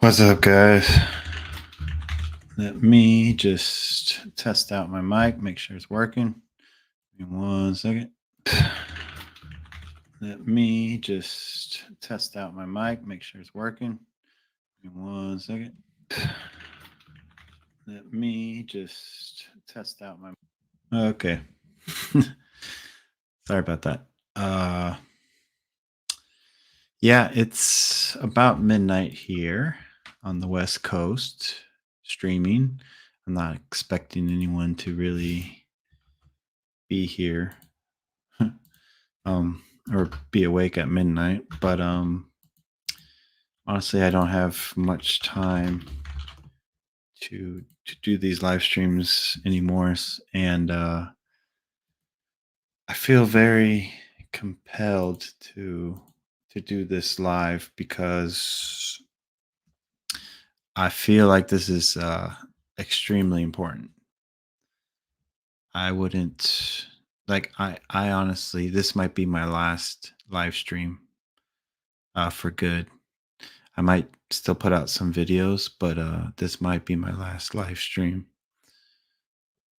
What's up, guys? Let me just test out my mic, make sure it's working. Give me 1 second. Let me just test out my mic, make sure it's working. Give me 1 second. Let me just test out my. Okay. Sorry about that. Yeah, it's about midnight here on the West Coast streaming. I'm not expecting anyone to really be here um or be awake at midnight, but honestly I don't have much time to do these live streams anymore and I feel very compelled to do this live because I feel like this is extremely important. I wouldn't I honestly, this might be my last live stream for good. I might still put out some videos, but this might be my last live stream.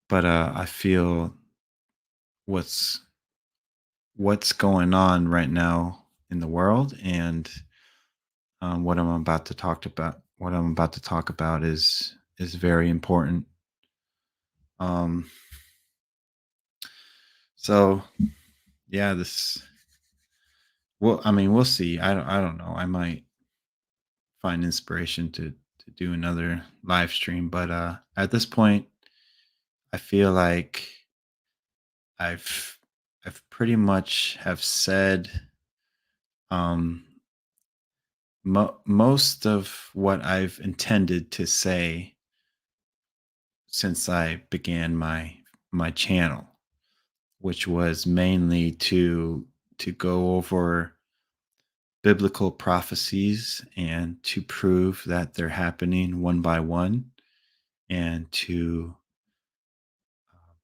But I feel what's what's going on right now in the world, and what I'm about to talk about is very important. Um, so yeah, this. Well, I mean, we'll see. I don't know. I might find inspiration to do another live stream, but at this point, I feel like I've I've pretty much have said um most of what I've intended to say since I began my channel, which was mainly to go over biblical prophecies and to prove that they're happening one by one, and to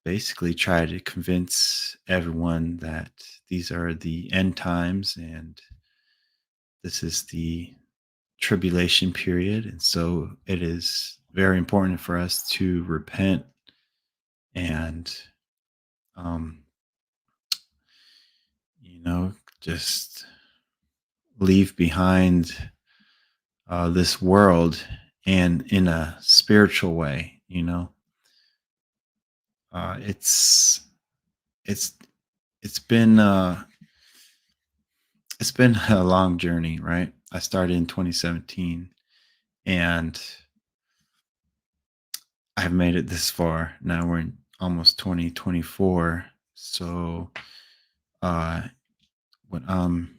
basically try to convince everyone that these are the end times and this is the tribulation period. And so it is very important for us to repent and, um, you know, just leave behind this world and in a spiritual way, uh, it's, it's, it's been, it's been a long journey, right? I started in 2017 and I've made it this far. Now we're in almost 2024. So, uh, what I'm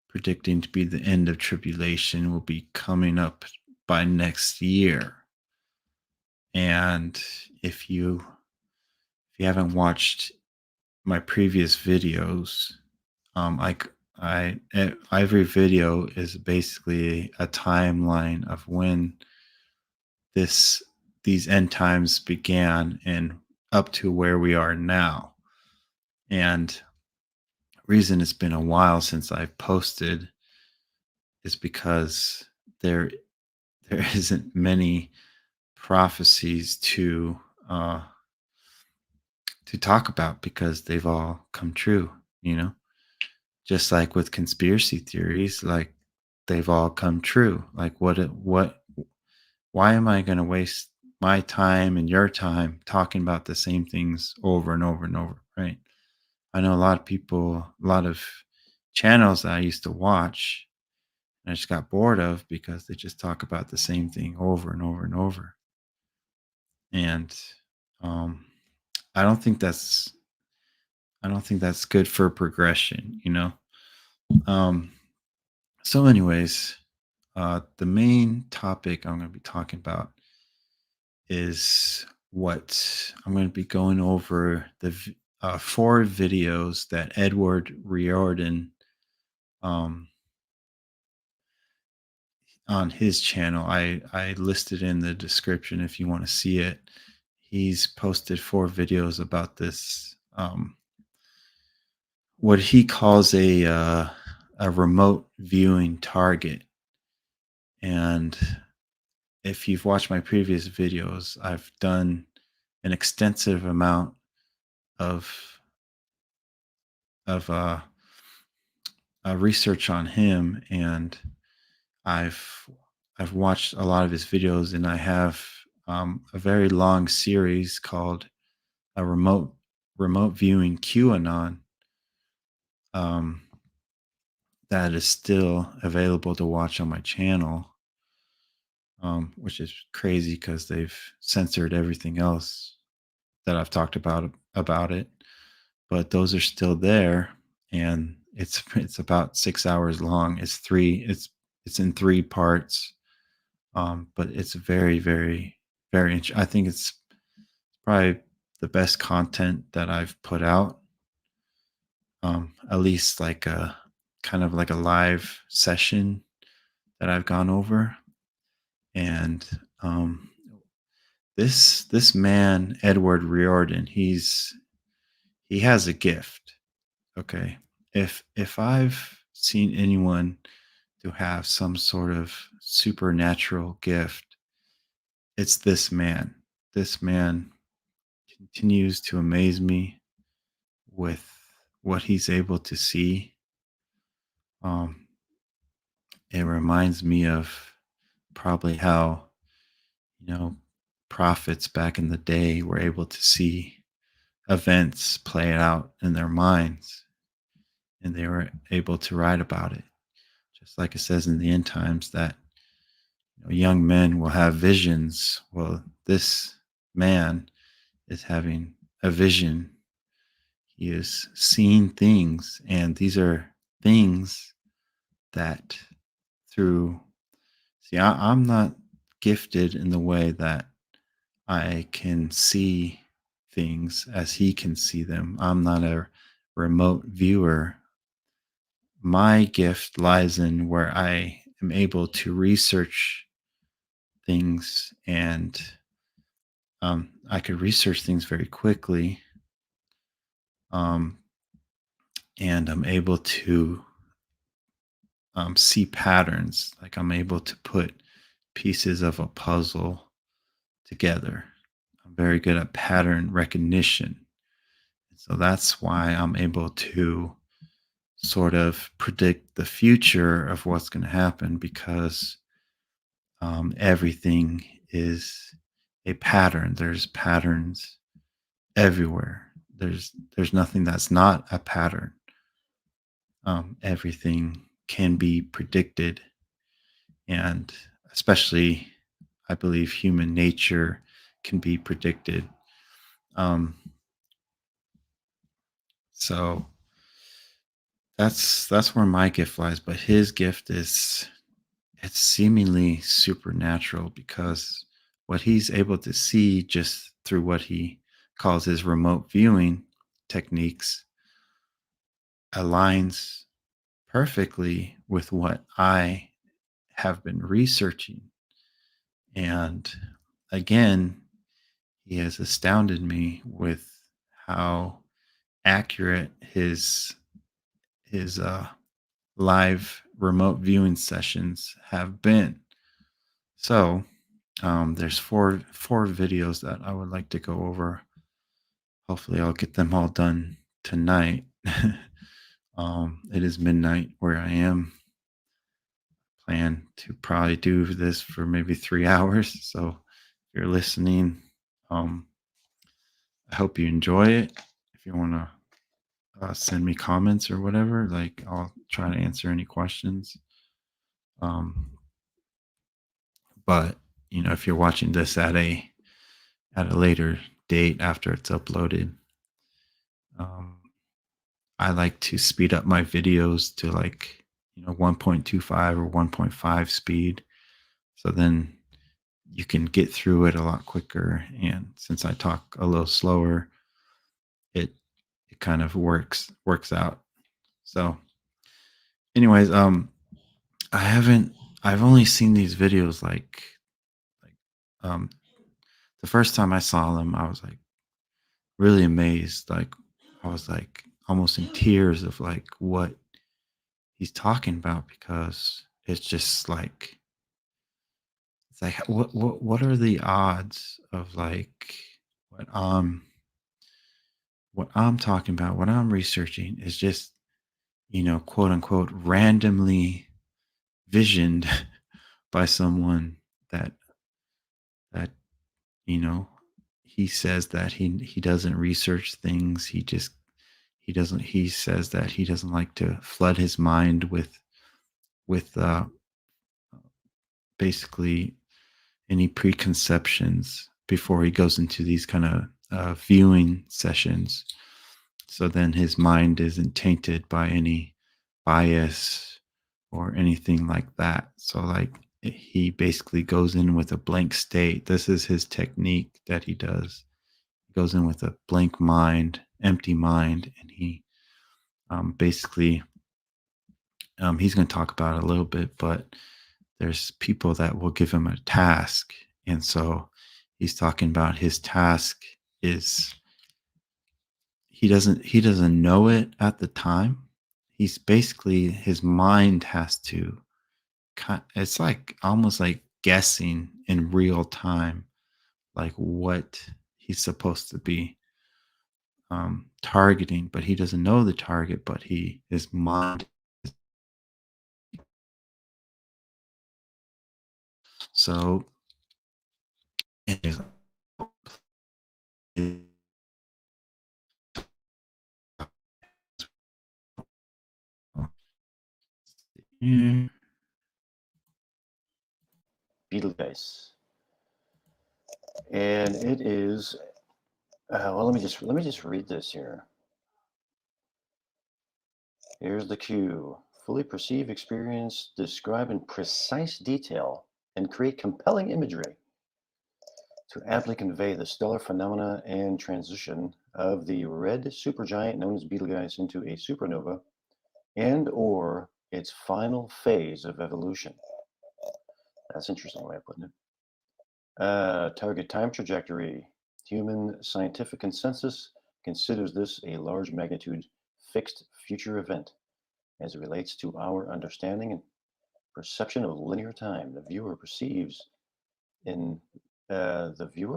predicting to be the end of tribulation will be coming up by next year. And if you if you haven't watched my previous videos, every video is basically a timeline of when this these end times began and up to where we are now. And reason it's been a while since I've posted is because there there isn't many prophecies uh to talk about because they've all come true, you know? Just like with conspiracy theories, like they've all come true. Like what why am I going to waste my time and your time talking about the same things over and over and over, right? I know a lot of people, a lot of channels that I used to watch and I just got bored of because they just talk about the same thing over and over and over. And um I don't think that's I don't think that's good for progression. Um so anyways, the main topic I'm going to be talking about is what I'm going to be going over four videos that Edward Riordan um, on his channel. I listed in the description if you want to see it. He's posted four videos about this, what he calls a remote viewing target, and if you've watched my previous videos, I've done an extensive amount of of research on him, and I've I've watched a lot of his videos, and I have a very long series called a remote viewing QAnon, um, that is still available to watch on my channel, which is crazy because they've censored everything else that I've talked about it. But those are still there, and it's about 6 hours long. It's in three parts, but it's very, very, very. I think it's probably the best content that I've put out. At least like a kind of like a live session that I've gone over, and this man Edward Riordan, he has a gift. Okay, if I've seen anyone to have some sort of supernatural gift, it's this man. This man continues to amaze me with what he's able to see. Um, it reminds me of probably how, you know, prophets back in the day were able to see events play out in their minds, and they were able to write about it. Just like it says in the end times that, young men will have visions. Well, this man is having a vision. He is seeing things, and these are things that through, see, I'm not gifted in the way that I can see things as he can see them. I'm not a remote viewer. My gift lies in where I am able to research things, and I could research things very quickly, um, and I'm able to see patterns. Like I'm able to put pieces of a puzzle together. I'm very good at pattern recognition. So that's why I'm able to sort of predict the future of what's going to happen, because everything is a pattern. There's patterns everywhere. There's nothing that's not a pattern. Everything can be predicted, and especially, I believe human nature can be predicted. Um, so that's where my gift lies. But his gift is, it's seemingly supernatural, because what he's able to see just through what he calls his remote viewing techniques aligns perfectly with what I have been researching. And again, he has astounded me with how accurate his live remote viewing sessions have been. So there's four videos that I would like to go over. Hopefully, I'll get them all done tonight. It is midnight where I am. Plan to probably do this for maybe 3 hours. So if you're listening, um, I hope you enjoy it. If you want to send me comments or whatever, like I'll try to answer any questions. Um, but if you're watching this at a later date after it's uploaded, um, I like to speed up my videos to like 1.25 or 1.5 speed, so then you can get through it a lot quicker. And since I talk a little slower, it it kind of works out. So, anyways, I haven't. I've only seen these videos like um the first time I saw them, I was like really amazed. Like I was like almost in tears of like what he's talking about, because it's just like It's like what are the odds of like what um what I'm talking about, what I'm researching is just, quote unquote randomly visioned by someone that that you know he says that he doesn't research things. He says that he doesn't like to flood his mind with basically any preconceptions before he goes into these kind of viewing sessions. So then his mind isn't tainted by any bias or anything like that. So, like, he basically goes in with a blank state. This is his technique that he does. He goes in with a blank mind, empty mind, and he basically, he's going to talk about it a little bit, but there's people that will give him a task. And so he's talking about his task is he doesn't know it at the time. He's basically his mind has to it's like almost like guessing in real time like what he's supposed to be targeting, but he doesn't know the target, but his mind. So and yeah, Betelgeuse, and it is. Well, let me just read this here. Here's the cue. Fully perceive, experience, describe in precise detail, and create compelling imagery to aptly convey the stellar phenomena and transition of the red supergiant known as Betelgeuse into a supernova and or its final phase of evolution. That's an interesting way of putting it. Target time trajectory. Human scientific consensus considers this a large magnitude fixed future event as it relates to our understanding and perception of linear time. In the viewer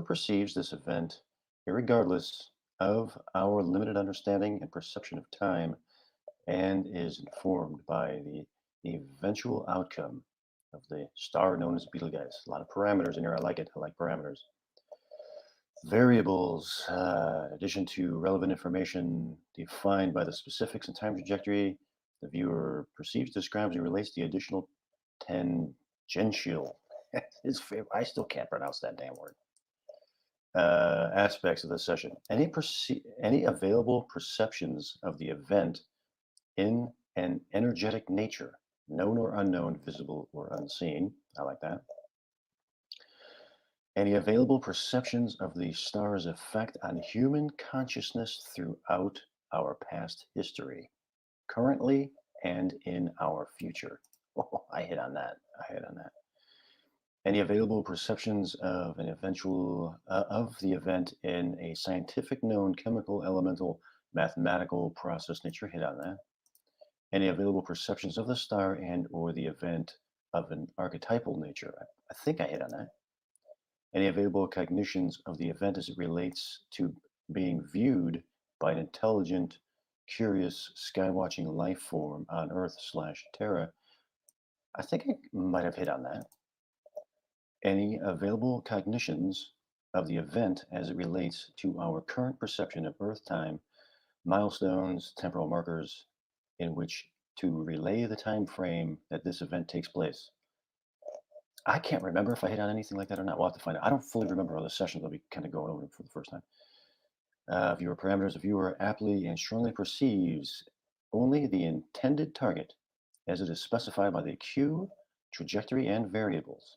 perceives this event irregardless of our limited understanding and perception of time and is informed by the eventual outcome of the star known as Betelgeuse. A lot of parameters in here. I like it. I like parameters. Variables, in addition to relevant information defined by the specifics and time trajectory, the viewer perceives, describes, and relates the additional tangential. His favorite. I still can't pronounce that damn word. Aspects of the session. Any available perceptions of the event in an energetic nature, known or unknown, visible or unseen. I like that. Any available perceptions of the star's effect on human consciousness throughout our past history, currently and in our future. Oh, I hit on that. I hit on that. Any available perceptions of an eventual of the event in a scientific known chemical, elemental, mathematical process nature. Hit on that. Any available perceptions of the star and or the event of an archetypal nature. I think I hit on that. Any available cognitions of the event as it relates to being viewed by an intelligent, curious, skywatching life form on Earth slash Terra. I think I might have hit on that. Any available cognitions of the event as it relates to our current perception of Earth time, milestones, temporal markers in which to relay the time frame that this event takes place. I can't remember if I hit on anything like that or not. We'll have to find out. I don't fully remember all the sessions. I'll be kind of going over them for the first time. Viewer parameters. A viewer aptly and strongly perceives only the intended target as it is specified by the cue, trajectory, and variables.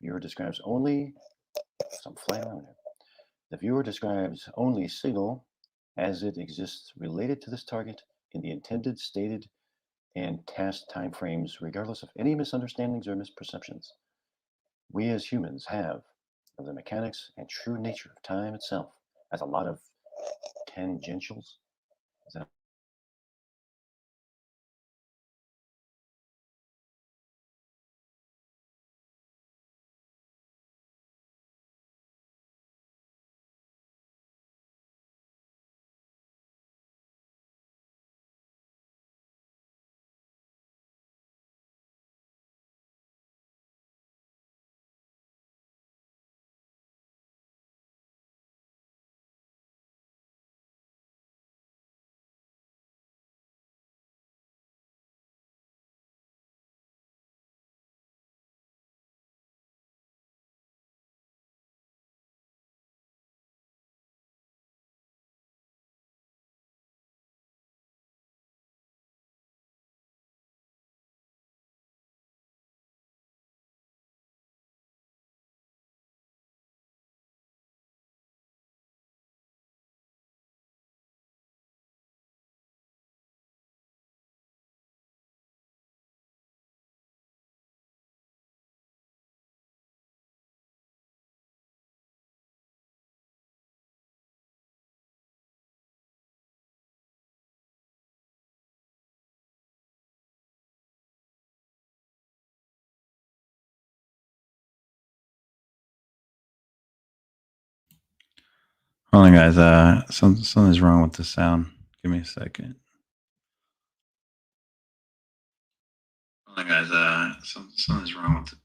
Viewer describes only some flying around here. The viewer describes only signal as it exists related to this target in the intended, stated, and tasked timeframes, regardless of any misunderstandings or misperceptions we as humans have of the mechanics and true nature of time itself. That's a lot of tangentials. Is that Hold on, guys. Something's wrong with the sound. Give me a second. Hold on, guys. Something's wrong with the.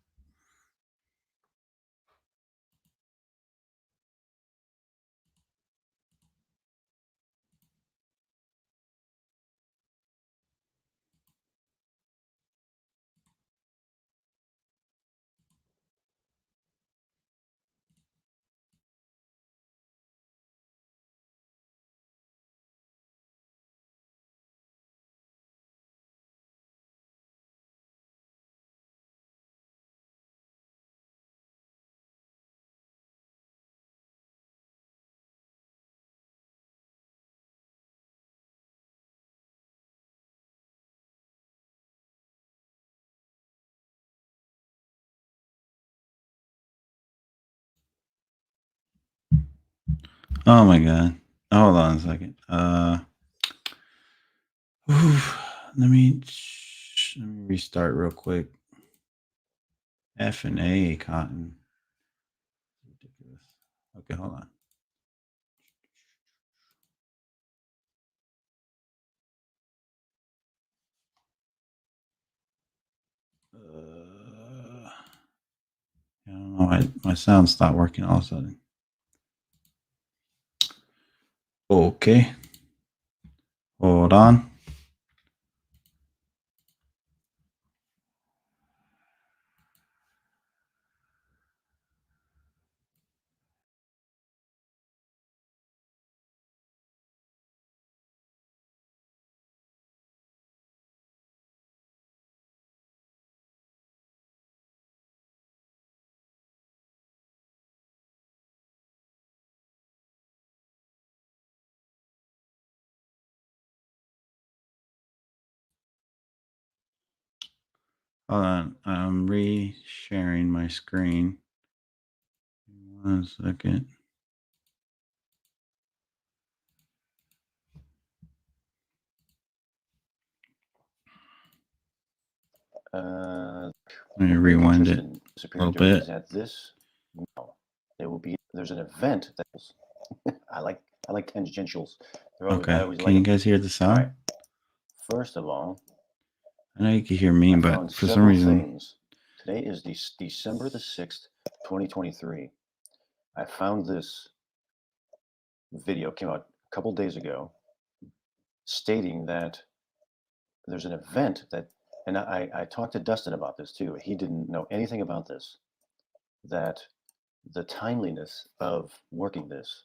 Oh my god. Hold on a second. Let me restart real quick. F and A cotton. Ridiculous. Okay, hold on. I don't know why my sound stopped working all of a sudden. Okay. Hold on. Hold on. I'm re-sharing my screen. 1 second. Let me rewind it a little bit. Is at this no, there will be there's an event that I like tangentials. Okay. Can you guys hear the sound? All right. First of all, I know you can hear me, but for some reason. Today is December the 6th, 2023. I found this video, came out a couple days ago, stating that there's an event that, and I talked to Dustin about this too. He didn't know anything about this, that the timeliness of working this,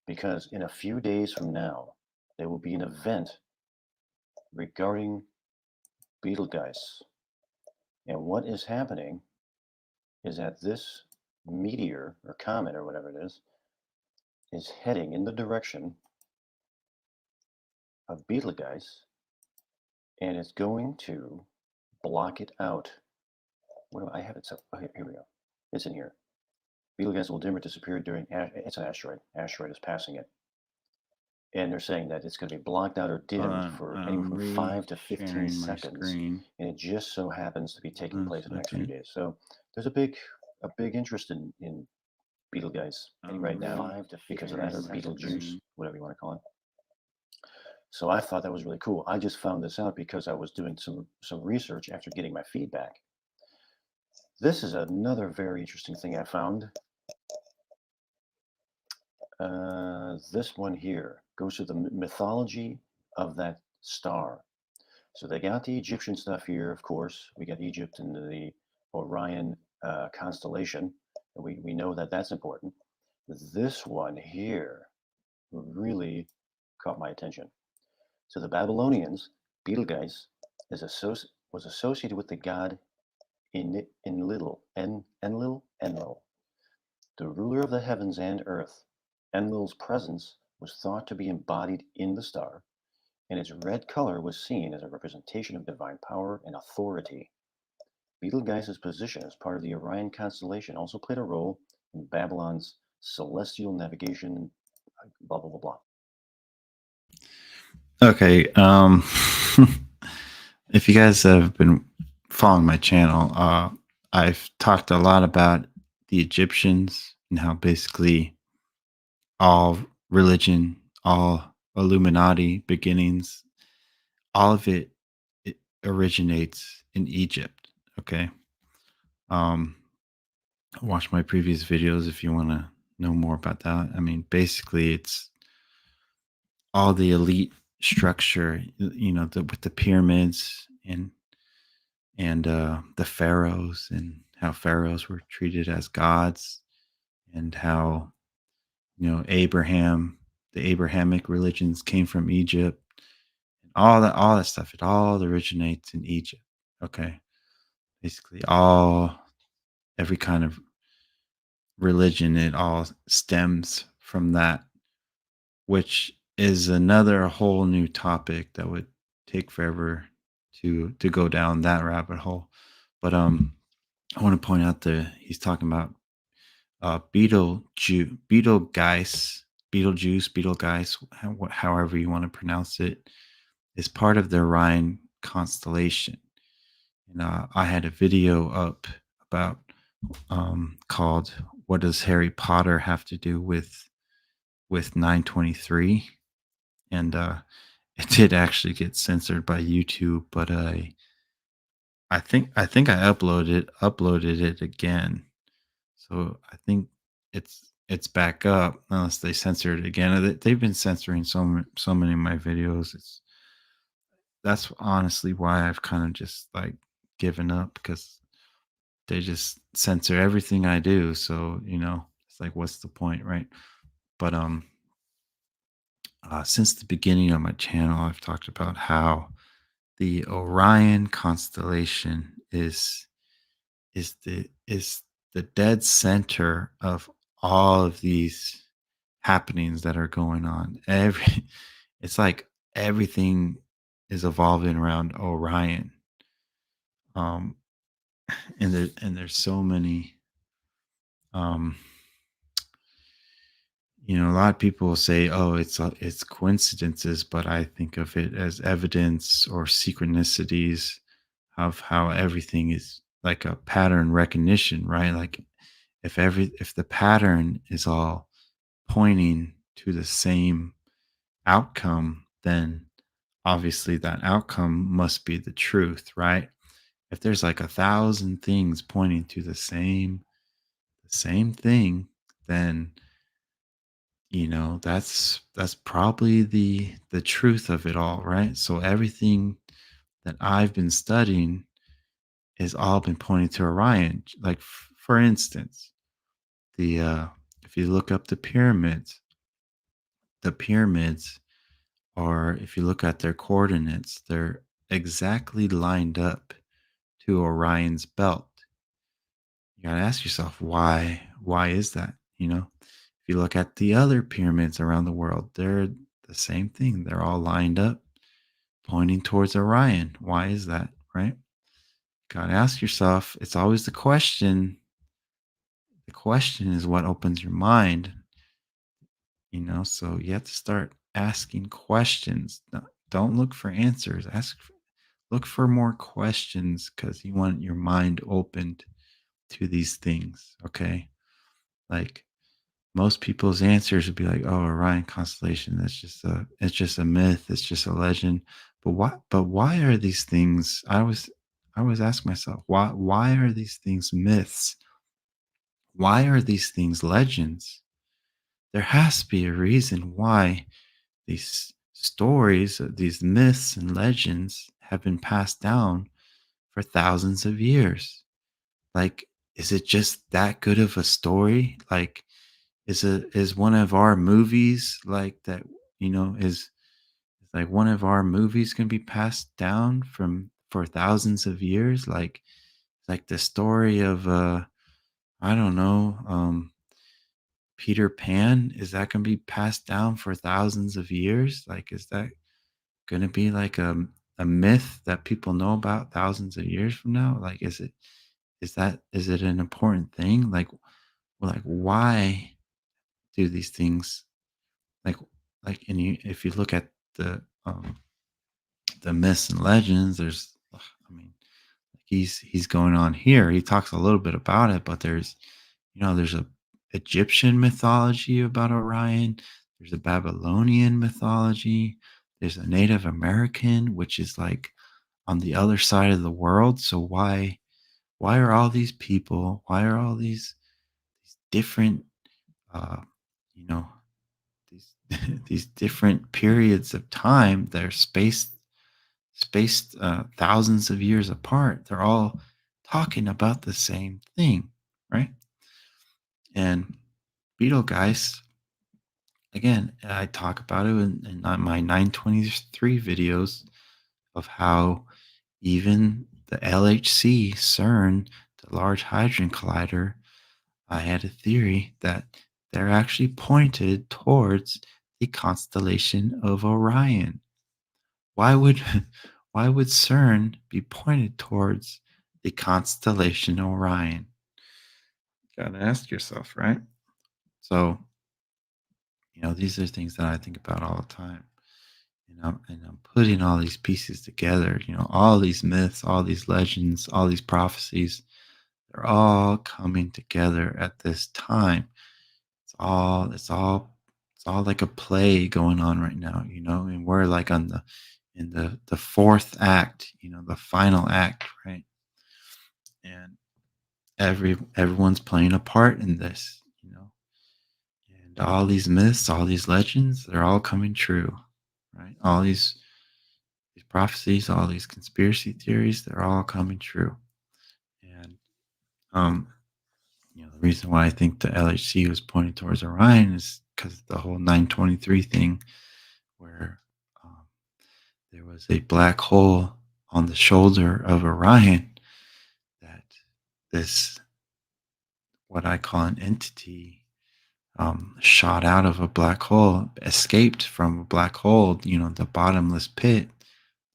because in a few days from now, there will be an event regarding Betelgeuse. And what is happening is that this meteor or comet or whatever it is heading in the direction of Betelgeuse, and it's going to block it out. What do I have it? So here we go. It's in here. Betelgeuse will dim or disappear during. It's an asteroid. Asteroid is passing it, and they're saying that it's going to be blocked out or dimmed for anywhere from 5 to 15 seconds, and it just so happens to be taking place in the next few days. So there's a big interest in Betelgeuse right now because of that, or Betelgeuse, whatever you want to call it. So I thought that was really cool. I just found this out because I was doing some research after getting my feedback. This is another very interesting thing I found. This one here goes to the mythology of that star. So they got the Egyptian stuff here, of course. We got Egypt and the Orion constellation. And we know that that's important. This one here really caught my attention. So the Babylonians, Betelgeuse was associated with the god Enlil, the ruler of the heavens and earth. Enlil's presence was thought to be embodied in the star, and its red color was seen as a representation of divine power and authority. Betelgeuse's position as part of the Orion constellation also played a role in Babylon's celestial navigation, blah, blah, blah, blah. Okay. If you guys have been following my channel, I've talked a lot about the Egyptians and how basically all religion, all Illuminati beginnings, all of it originates in Egypt. Okay. Um, watch my previous videos if you want to know more about that. I mean, basically, it's all the elite structure, with the pyramids and the pharaohs and how pharaohs were treated as gods and how the Abrahamic religions came from Egypt. All that stuff, it all originates in Egypt. Okay. Basically every kind of religion, it all stems from that, which is another whole new topic that would take forever to go down that rabbit hole. But I want to point out that he's talking about Betelgeuse, however you want to pronounce it, is part of the Orion constellation. And I had a video up about called "What Does Harry Potter Have to Do with 923?" And it did actually get censored by YouTube, but I think I uploaded it again. So I think it's back up unless they censor it again. They've been censoring so many of my videos. That's honestly why I've kind of just like given up because they just censor everything I do. So it's like, what's the point, right? But since the beginning of my channel, I've talked about how the Orion constellation is the dead center of all of these happenings that are going on. It's like everything is evolving around Orion. Um, and there's so many. Um, a lot of people say, "Oh, it's coincidences," but I think of it as evidence or synchronicities of how everything is like a pattern recognition, right? Like if the pattern is all pointing to the same outcome, then obviously that outcome must be the truth, right? If there's like 1,000 things pointing to the same thing, then that's probably the truth of it all, right? So everything that I've been studying has all been pointing to Orion. Like for instance, the if you look up the pyramids, or if you look at their coordinates, they're exactly lined up to Orion's belt. You gotta ask yourself why is that? If you look at the other pyramids around the world, they're the same thing. They're all lined up, pointing towards Orion. Why is that? Right? Gotta ask yourself. It's always the question. The question is what opens your mind. So you have to start asking questions. Don't look for answers. Look for more questions because you want your mind opened to these things. Okay. Like most people's answers would be like, "Oh, Orion constellation. It's just a myth. It's just a legend." But why are these things? I always ask myself, why are these things myths? Why are these things legends? There has to be a reason why these stories, these myths and legends have been passed down for thousands of years. Like, is it just that good of a story? Like, is one of our movies like that, is like one of our movies gonna be passed down from for thousands of years? Like the story of I don't know, Peter Pan, is that gonna be passed down for thousands of years? Like, is that gonna be like a myth that people know about thousands of years from now? Like, is it an important thing? Like why do these things like and if you look at the myths and legends, I mean, he's going on here. He talks a little bit about it, but there's Egyptian mythology about Orion. There's a Babylonian mythology. There's a Native American, which is like on the other side of the world. So why are all these people? Why are all these different uh, you know these these different periods of time that are spaced thousands of years apart? They're all talking about the same thing, right? And Betelgeuse, again, I talk about it in my 923 videos of how even the LHC, CERN, the Large Hadron Collider, I had a theory that they're actually pointed towards the constellation of Orion. Why would why would CERN be pointed towards the constellation Orion? Gotta ask yourself, right? So, these are things that I think about all the time. And I'm putting all these pieces together, all these myths, all these legends, all these prophecies, they're all coming together at this time. It's all like a play going on right now, and we're like on the fourth act, the final act, right? And everyone's playing a part in this, and all these myths, all these legends, they're all coming true, right? All these prophecies, all these conspiracy theories, they're all coming true. And um, the reason why I think the LHC was pointing towards Orion is because the whole 923 thing, where um, there was a black hole on the shoulder of Orion that this, what I call an entity, shot out of a black hole, escaped from a black hole, the bottomless pit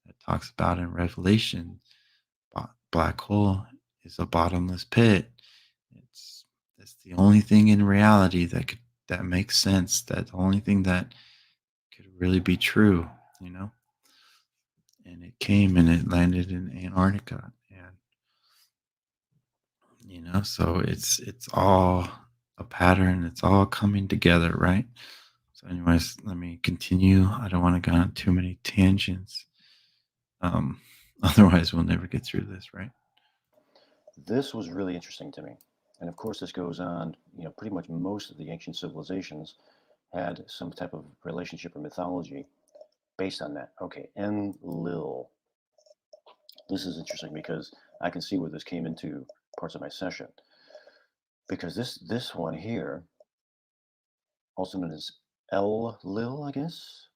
that talks about in Revelation. Black hole is a bottomless pit. It's that's the only thing in reality that makes sense. That the only thing that could really be true, you know. And it came and it landed in Antarctica, and so it's all a pattern. It's all coming together, right? So, anyways, let me continue. I don't want to go on too many tangents. Um, Otherwise, we'll never get through this, right? This was really interesting to me. And of course, this goes on, pretty much most of the ancient civilizations had some type of relationship or mythology based on that. Okay, Enlil. This is interesting because I can see where this came into parts of my session. Because this one here, also known as El-Lil, I guess,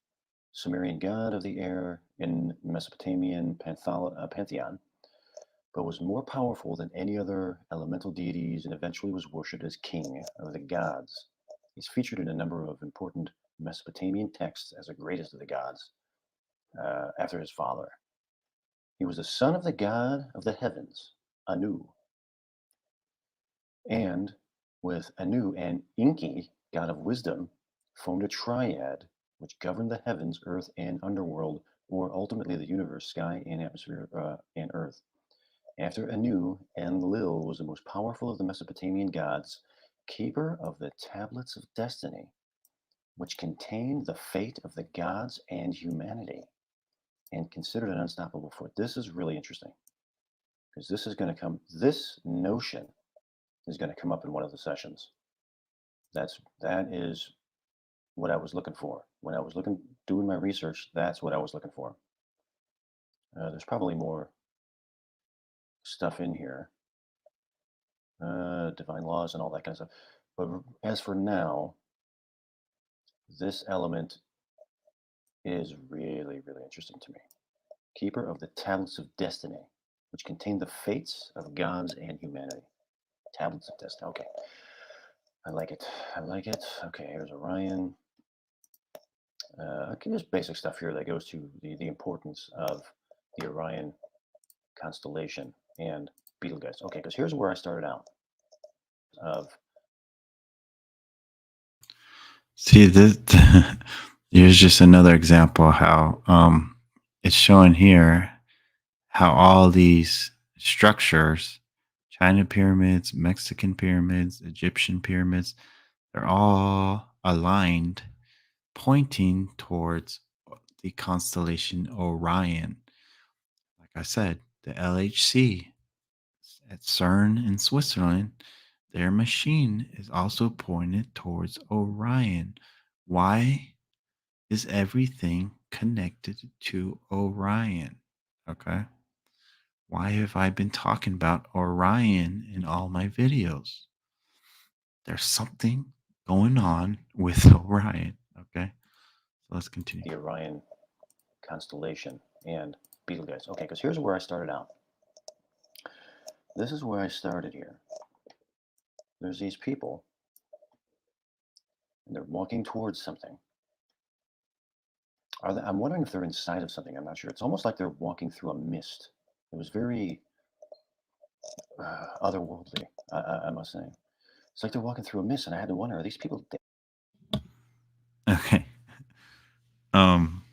Sumerian god of the air in Mesopotamian pantheon, but was more powerful than any other elemental deities and eventually was worshipped as king of the gods. He's featured in a number of important Mesopotamian texts as the greatest of the gods after his father. He was the son of the god of the heavens, Anu, and with Anu and Enki, god of wisdom, formed a triad which governed the heavens, earth, and underworld, or ultimately the universe, sky, and atmosphere, and earth. After Anu, Enlil was the most powerful of the Mesopotamian gods, keeper of the tablets of destiny, which contained the fate of the gods and humanity, and considered an unstoppable force. This is really interesting because this notion is going to come up in one of the sessions. That is what I was looking for. When I was doing my research, that's what I was looking for. There's probably more stuff in here, divine laws and all that kind of stuff. But as for now, this element is really, really interesting to me. Keeper of the tablets of destiny, which contain the fates of gods and humanity. Tablets of destiny. Okay. I like it. I like it. Okay, here's Orion. Okay, just basic stuff here that goes to the importance of the Orion constellation and Betelgeuse. Okay, because here's where I started out. Of See, this here's just another example how it's showing here how all these structures, China pyramids, Mexican pyramids, Egyptian pyramids, They're all aligned, pointing towards the constellation Orion. Like I said, the LHC at CERN in Switzerland, their machine is also pointed towards Orion. Why is everything connected to Orion? Okay. Why have I been talking about Orion in all my videos? There's something going on with Orion. Okay. So let's continue. The Orion constellation and Betelgeuse. Okay, because here's where I started out. This is where I started here. There's these people, and they're walking towards something. I'm wondering if they're inside of something. I'm not sure. It's almost like they're walking through a mist. It was very otherworldly, I must say. It's like they're walking through a mist, and I had to wonder: are these people dead? Okay. Um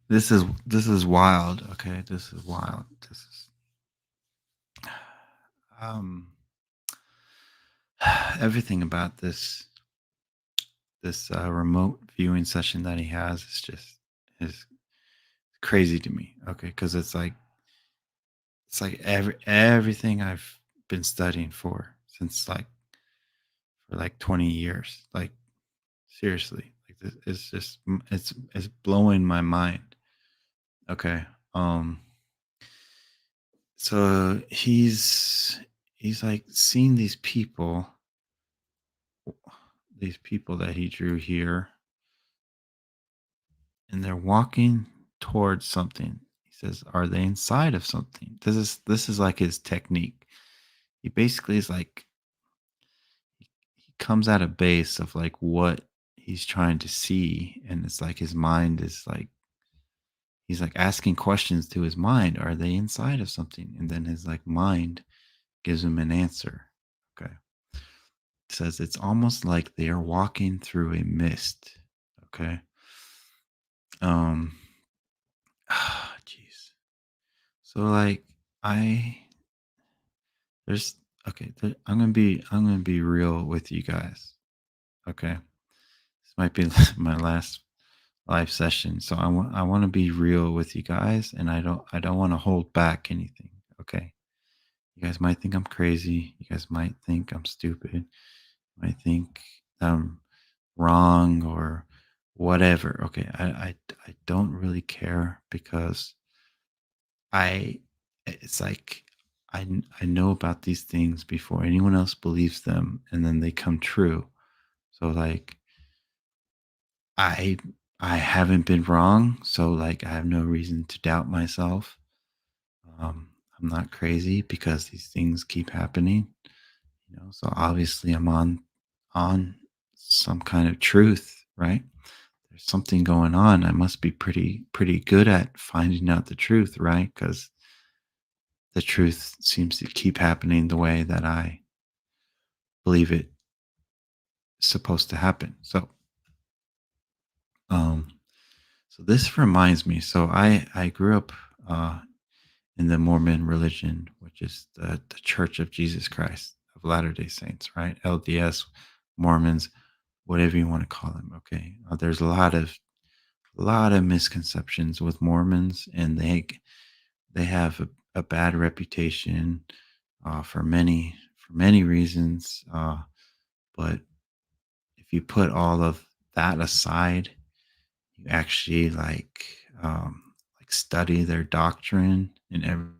this is wild. Okay. This is wild. This is um everything about this remote viewing session that he has is just is crazy to me. Okay, because it's like everything I've been studying since for like 20 years. Like seriously, like this is just it's blowing my mind. Okay. Um so he's like seeing these people that he drew here, and they're walking towards something. He says, "Are they inside of something?" This is like his technique. He basically is like he comes at a base of like what he's trying to see, and it's like his mind is like he's like asking questions to his mind. Are they inside of something? And then his like mind gives him an answer. Okay. It says it's almost like they are walking through a mist. Okay. Um. Jeez. So like I there's okay. I'm gonna be real with you guys. Okay. This might be my last live session. So I want to be real with you guys, and I don't want to hold back anything. Okay. You guys might think I'm crazy. You guys might think I'm stupid. You might think I'm wrong or whatever. Okay. I don't really care because I it's like I know about these things before anyone else believes them, and then they come true. So like I I haven't been wrong, so like I have no reason to doubt myself. I'm not crazy because these things keep happening, So obviously I'm on some kind of truth, right? There's something going on. I must be pretty good at finding out the truth, right? Because the truth seems to keep happening the way that I believe it's supposed to happen. Um, so this reminds me. So I grew up uh, in the Mormon religion, which is the Church of Jesus Christ of Latter Day Saints, right? LDS, Mormons, whatever you want to call them. Okay, there's a lot of misconceptions with Mormons, and they have a bad reputation for many reasons. But if you put all of that aside, you actually like study their doctrine and everything.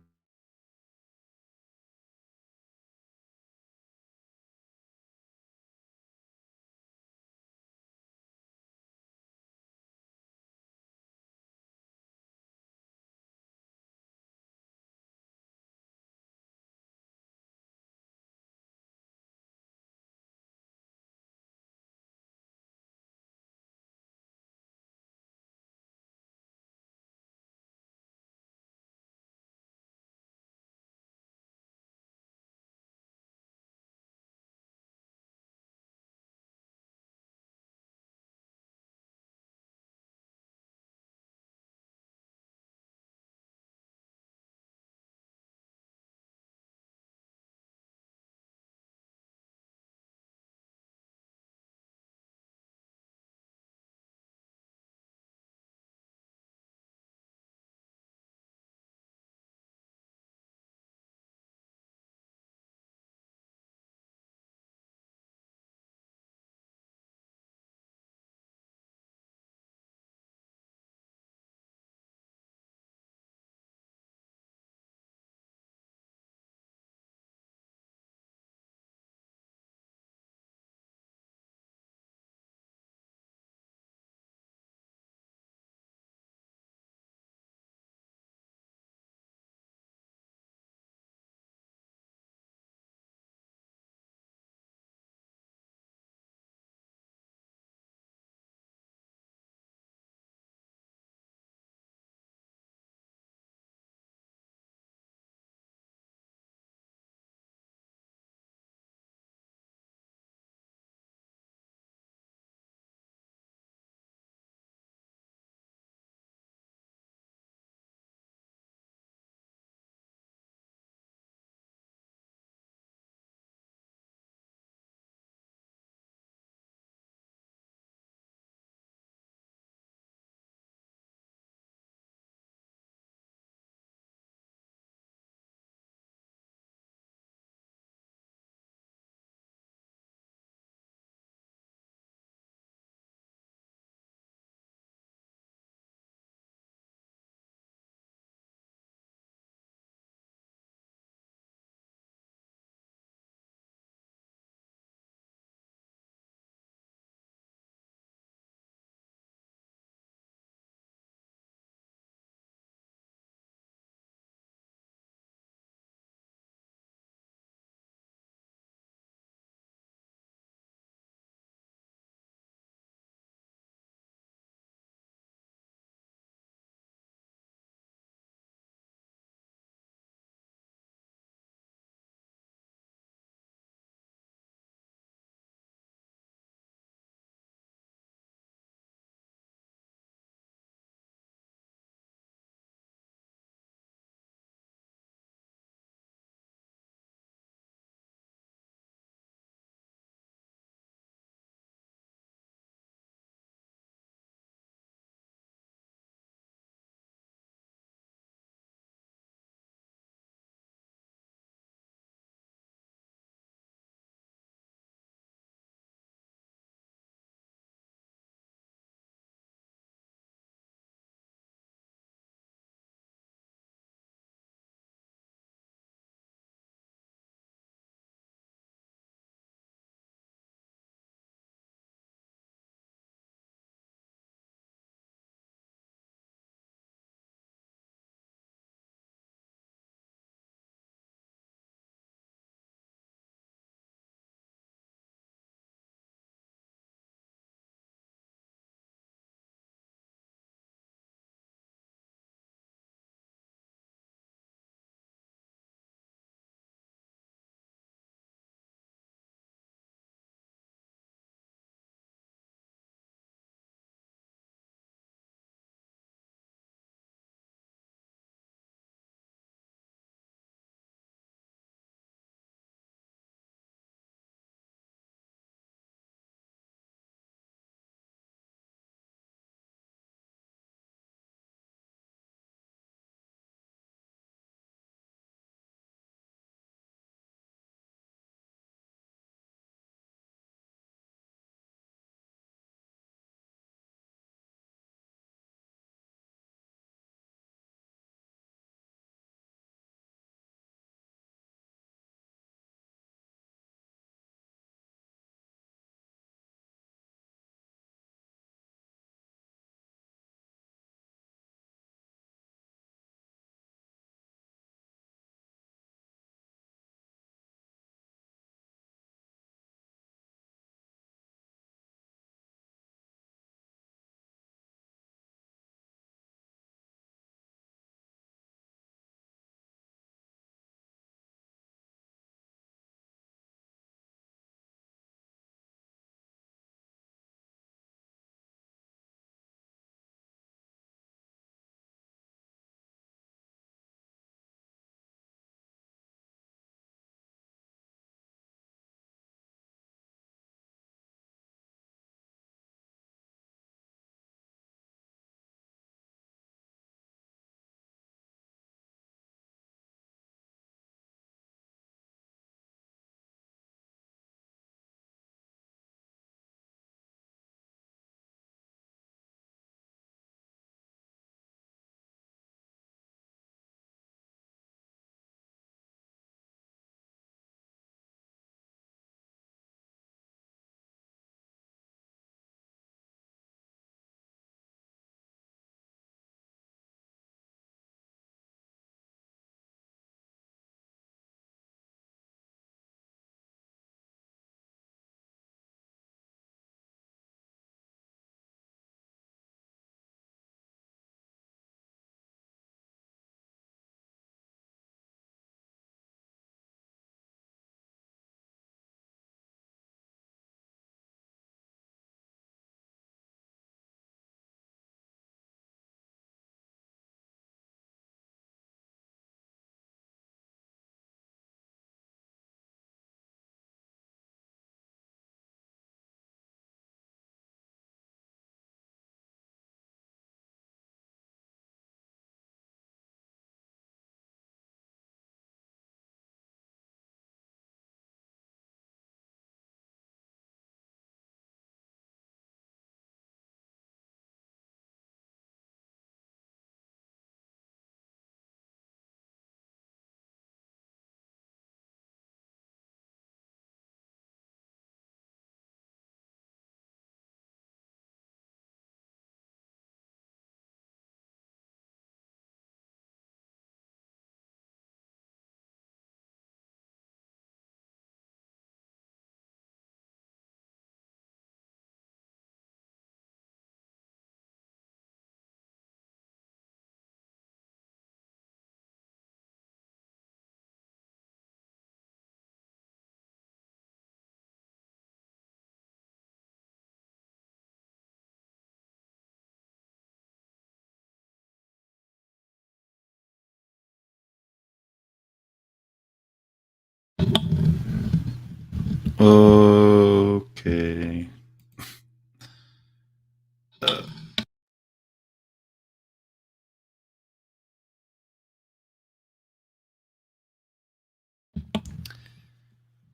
Okay.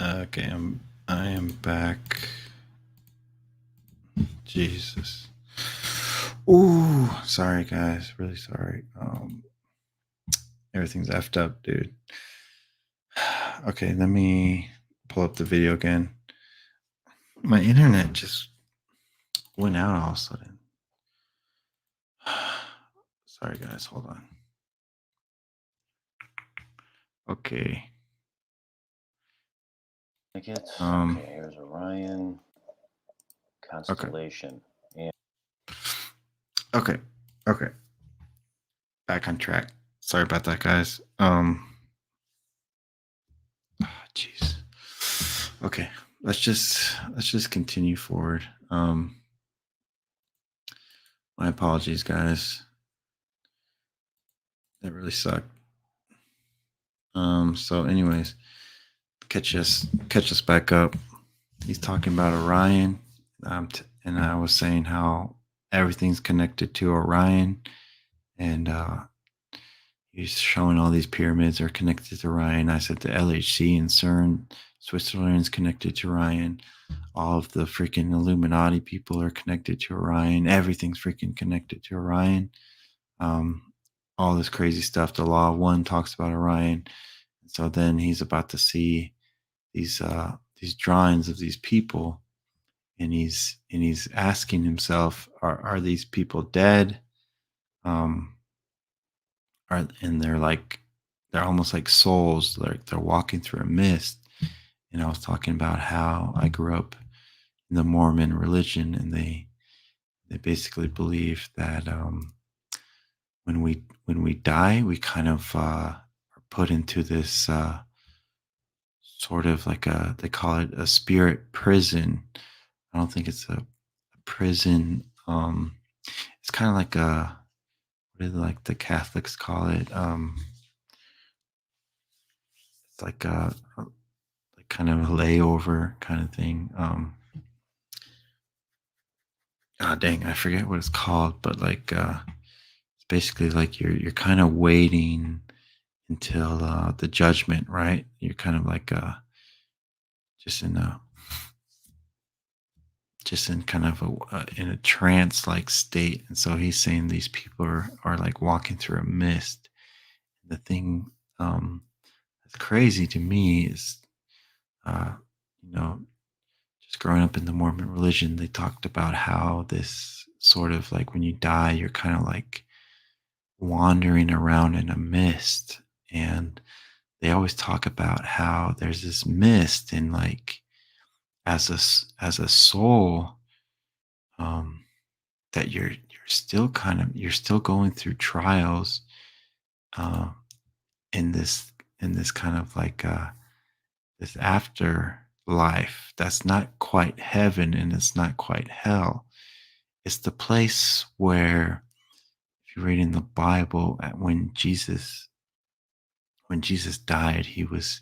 Okay, I am back. Jesus. Ooh, sorry guys, really sorry. Everything's effed up, dude. Okay, let me pull up the video again. My internet just went out all of a sudden. Sorry guys, hold on. Okay. It. Um Okay, here's Orion, okay. constellation. And Okay. Okay. Back on track. Sorry about that, guys. Jeez. Okay. Let's just continue forward. My apologies, guys. That really sucked. So anyways, catch us back up. He's talking about Orion. And I was saying how everything's connected to Orion, and he's showing all these pyramids are connected to Orion. I said the LHC and CERN, Switzerland's connected to Orion. All of the freaking Illuminati people are connected to Orion. Everything's freaking connected to Orion. Um, all this crazy stuff. The Law of One talks about Orion. So then he's about to see these drawings of these people, and he's asking himself, are these people dead? Um, and they're almost like souls, like they're walking through a mist. And I was talking about how I grew up in the Mormon religion, and they basically believe that when we die, we kind of are put into this sort of like they call it a spirit prison. I don't think it's a prison. It's kind of like what do like the Catholics call it? It's like a like kind of a layover kind of thing. Dang, I forget what it's called, but like it's basically like you're kind of waiting until the judgment, right? You're kind of like just in a just in kind of in a trance like state. And so he's saying these people are like walking through a mist. The thing that's crazy to me is uh you know just growing up in the Mormon religion, they talked about how this sort of like when you die, you're kind of like wandering around in a mist. And they always talk about how there's this mist, and like as a soul, um, that you're still you're still going through trials uh, in this kind of like this afterlife that's not quite heaven and it's not quite hell. It's the place where, if you read in the Bible, when Jesus died, he was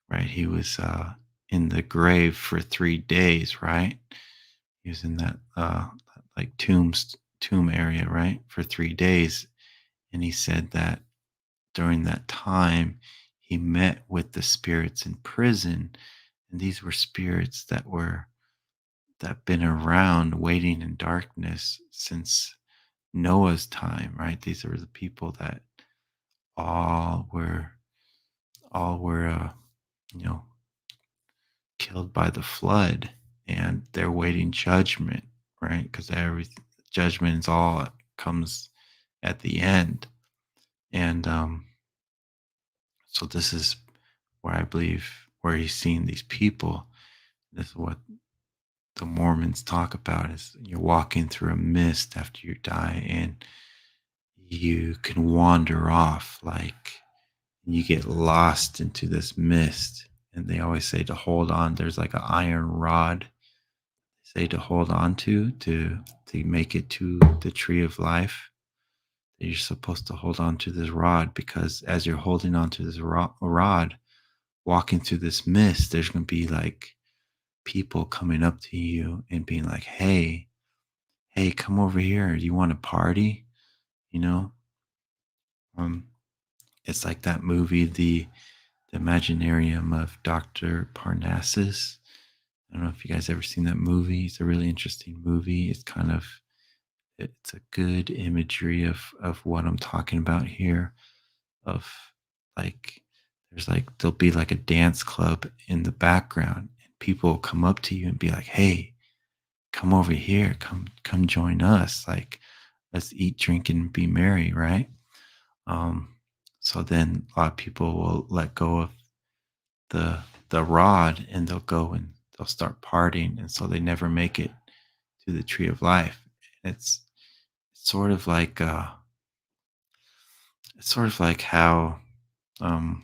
right. He was in the grave for 3 days, right? He was in that like tomb area, right, for 3 days. And he said that during that time, he met with the spirits in prison, and these were spirits that been around waiting in darkness since Noah's time, right? These are the people that all were all were you know killed by the flood, and they're waiting judgment, right? Because every judgment is all comes at the end. And so this is where I believe where he's seeing these people. This is what the Mormons talk about: is you're walking through a mist after you die, and you can wander off, like you get lost into this mist. And they always say to hold on. There's like an iron rod, say, to hold on to make it to the tree of life. That you're supposed to hold on to this rod, because as you're holding on to this rod, walking through this mist, there's going to be like people coming up to you and being like, hey, come over here. Do you want to party? You know, um, it's like that movie, the Imaginarium of Dr. Parnassus. I don't know if you guys ever seen that movie. It's a really interesting movie. It's a good imagery of what I'm talking about here. Of like, there's like there'll be like a dance club in the background, and people will come up to you and be like, "Hey, come over here. Come join us. Like, let's eat, drink, and be merry." Right. Um, so then a lot of people will let go of the the rod and they'll go and they'll start partying, and so they never make it to the tree of life. It's sort of like it's sort of how um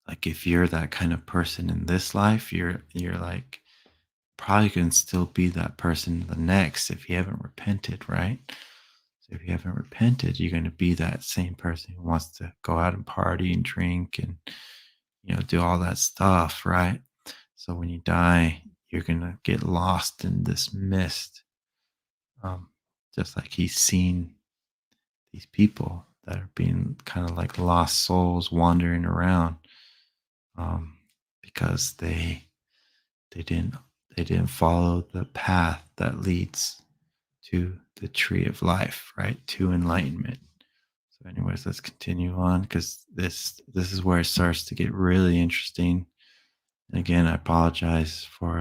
like if you're that kind of person in this life, you're like probably can still be that person in the next if you haven't repented, right? So if you haven't repented, you're going to be that same person who wants to go out and party and drink and do all that stuff, right? So when you die, you're going to get lost in this mist, um, just like he's seen these people that are being kind of like lost souls wandering around, um, because they didn't they didn't follow the path that leads to the tree of life, right? To enlightenment. So, anyways, let's continue on because this is where it starts to get really interesting. And again, I apologize for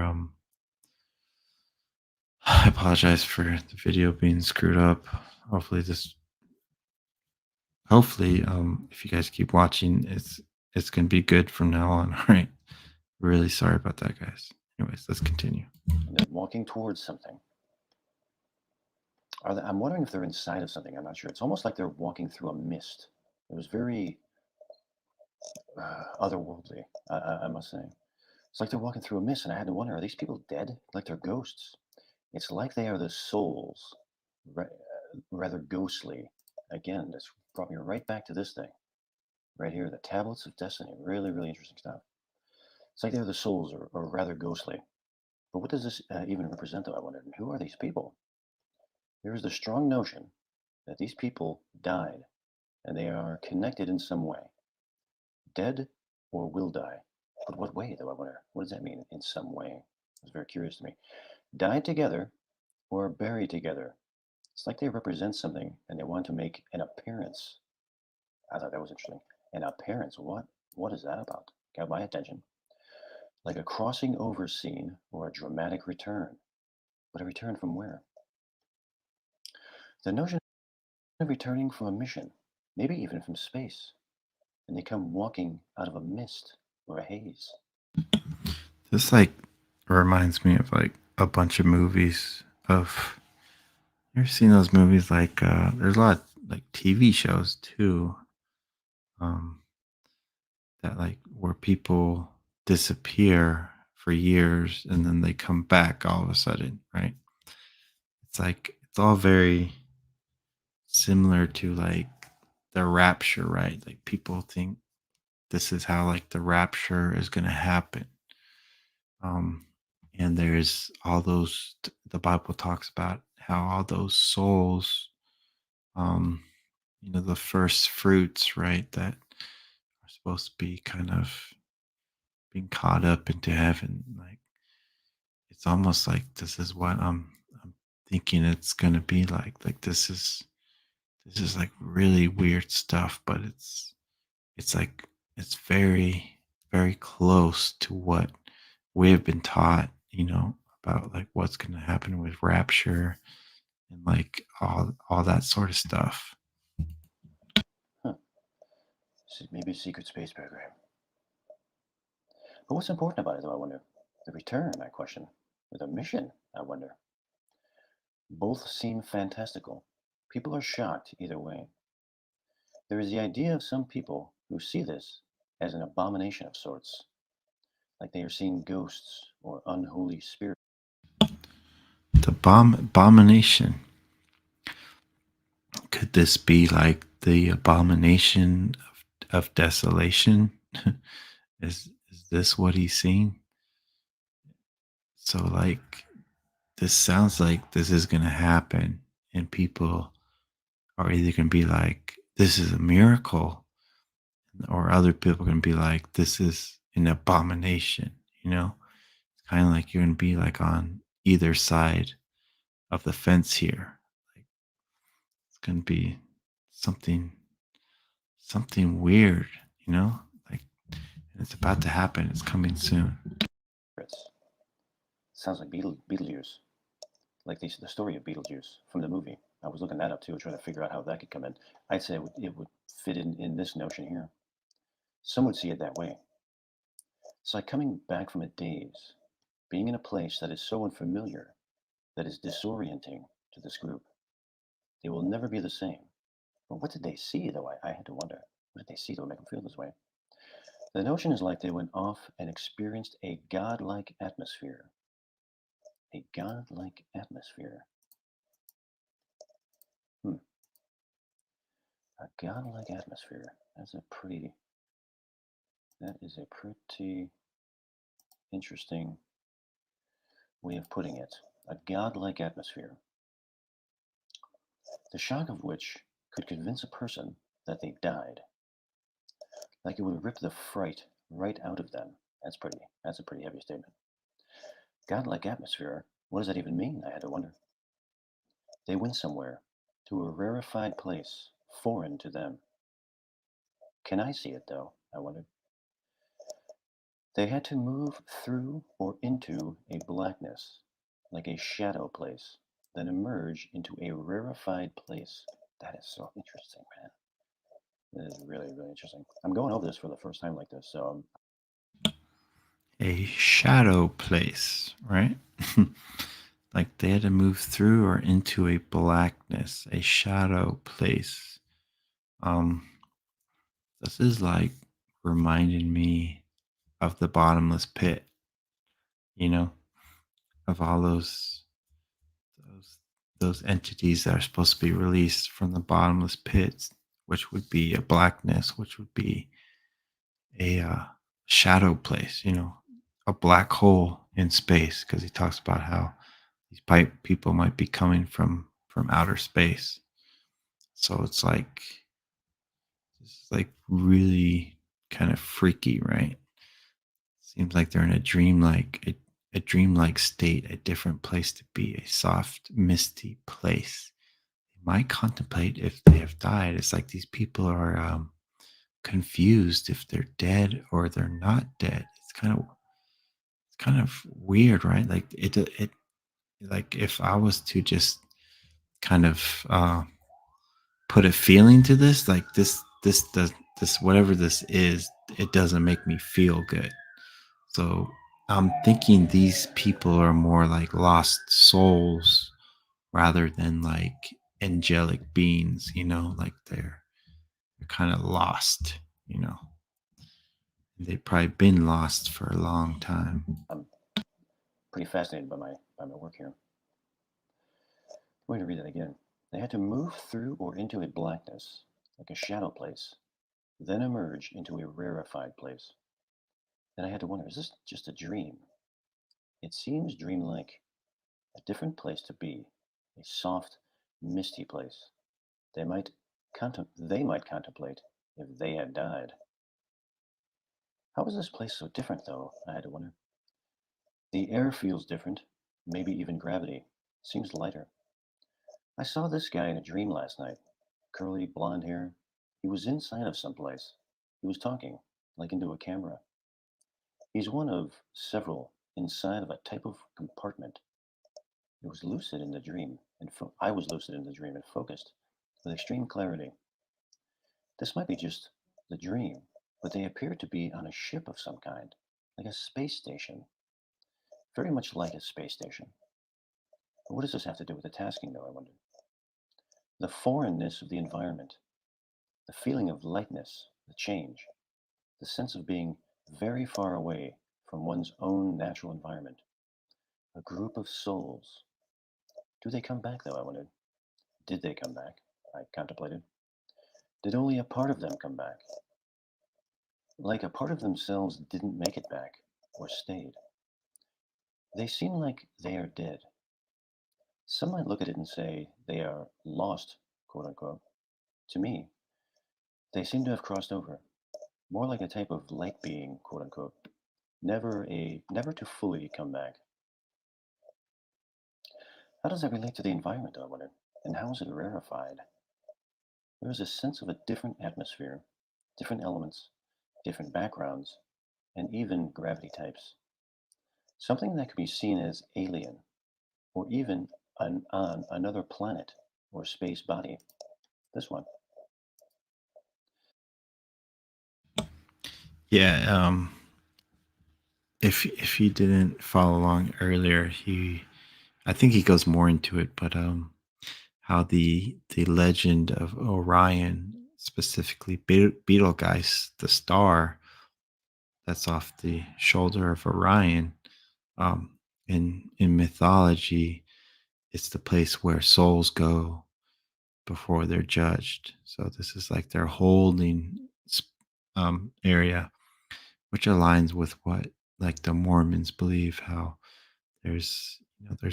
the video being screwed up. Hopefully this hopefully if you guys keep watching, it's gonna be good from now on. All right. Really sorry about that, guys. Anyways, let's continue. And they're walking towards something. I'm wondering if they're inside of something. I'm not sure. It's almost like they're walking through a mist. It was very otherworldly, I must say. It's like they're walking through a mist, and I had to wonder, are these people dead? Like they're ghosts? It's like they are the souls, rather ghostly. Again, this brought me right back to this thing right here, the Tablets of Destiny. Really, really interesting stuff. It's like they're the souls, or rather ghostly. But what does this even represent, though? I wondered. And who are these people? There is the strong notion that these people died, and they are connected in some way, dead or will die. But what way, though? I wonder. What does that mean? In some way, it's very curious to me. Died together or buried together. It's like they represent something and they want to make an appearance. I thought that was interesting. An appearance. What is that about? Got my attention. Like a crossing over scene or a dramatic return. But a return from where? The notion of returning from a mission, maybe even from space, and they come walking out of a mist or a haze. This like reminds me of like a bunch of movies of you ever seen those movies like there's a lot of, like TV shows too, um that like where people disappear for years and then they come back all of a sudden, right? It's like it's all very similar to like the rapture, right? Like people think this is how like the rapture is going to happen. um and there's all those the Bible talks about how all those souls, um the first fruits, right, that are supposed to be kind of being caught up into heaven. Like it's almost like this is what I'm thinking it's going to be like this is like really weird stuff, but it's like it's very very close to what we have been taught, about like what's going to happen with rapture and like all that sort of stuff. Huh. Maybe a secret space program. But what's important about it, though, I wonder? The return, I question. Or the mission, I wonder. Both seem fantastical. People are shocked either way. There is the idea of some people who see this as an abomination of sorts, like they are seeing ghosts or unholy spirits. The abomination, could this be like the abomination of desolation? Is this what he's seeing? So, like, this sounds like this is going to happen, and people are either going to be like, this is a miracle, or other people are going to be like, this is an abomination. You know, it's kind of like you're going to be like on either side of the fence here. Like, it's going to be something, something weird, you know, like it's about to happen. It's coming soon. It's, sounds like Beetlejuice, like the story of Beetlejuice from the movie. I was looking that up too, trying to figure out how that could come in. I'd say it would fit in this notion here. Some would see it that way. It's like coming back from a daze, being in a place that is so unfamiliar that is disorienting to this group. They will never be the same. But what did they see, though? I had to wonder. What did they see that would make them feel this way? The notion is like they went off and experienced a godlike atmosphere. A godlike atmosphere. Hmm. A godlike atmosphere. That is a pretty interesting way of putting it. A godlike atmosphere. The shock of which could convince a person that they died. Like it would rip the fright right out of them. That's a pretty heavy statement. Godlike atmosphere, what does that even mean? I had to wonder. They went somewhere, to a rarefied place, foreign to them. Can I see it, though? I wondered. They had to move through or into a blackness, like a shadow place, then emerge into a rarefied place. That is so interesting, man. That is really, really interesting. I'm going over this for the first time like this, so A shadow place, right? Like they had to move through or into a blackness, a shadow place. Um, this is like reminding me of the bottomless pit, you know, of all those those entities that are supposed to be released from the bottomless pits, which would be a blackness, which would be a shadow place, you know, a black hole in space, because he talks about how these people might be coming from outer space. So it's like really kind of freaky, right? Seems like they're in a dreamlike state, a different place to be, a soft, misty place. They might contemplate if they have died. It's like these people are confused if they're dead or they're not dead. It's kind of weird, right? Like it like if I was to just kind of put a feeling to this, like this does this whatever this is, it doesn't make me feel good. So I'm thinking these people are more like lost souls rather than like angelic beings, you know, like they're kind of lost, you know. They've probably been lost for a long time. I'm pretty fascinated by my work here. I'm going to read that again. They had to move through or into a blackness, like a shadow place, then emerge into a rarefied place. Then I had to wonder, is this just a dream? It seems dreamlike, a different place to be, a soft, misty place. They might they might contemplate if they had died. How is this place so different, though? I had to wonder. The air feels different, maybe even gravity. Seems lighter. I saw this guy in a dream last night. Curly blonde hair. He was inside of some place. He was talking, like into a camera. He's one of several inside of a type of compartment. It was lucid in the dream, and I was lucid in the dream and focused with extreme clarity. This might be just the dream, but they appeared to be on a ship of some kind, like a space station, very much like a space station. But what does this have to do with the tasking, though? I wondered. The foreignness of the environment, the feeling of lightness, the change, the sense of being very far away from one's own natural environment. A group of souls. Do they come back, though? I wondered. Did they come back? I contemplated. Did only a part of them come back? Like a part of themselves didn't make it back or stayed. They seem like they are dead. Some might look at it and say they are lost, quote unquote. To me, they seem to have crossed over, more like a type of light being, quote unquote. Never to fully come back. How does that relate to the environment, I wonder? And how is it rarefied? There is a sense of a different atmosphere, different elements, different backgrounds, and even gravity types. Something that could be seen as alien, or even on another planet or space body. This one. Yeah, if you didn't follow along earlier, he I think he goes more into it, but how the legend of Orion, specifically Betelgeuse, the star that's off the shoulder of Orion, um, in mythology, it's the place where souls go before they're judged. So this is like their holding area, which aligns with what like the Mormons believe. How there's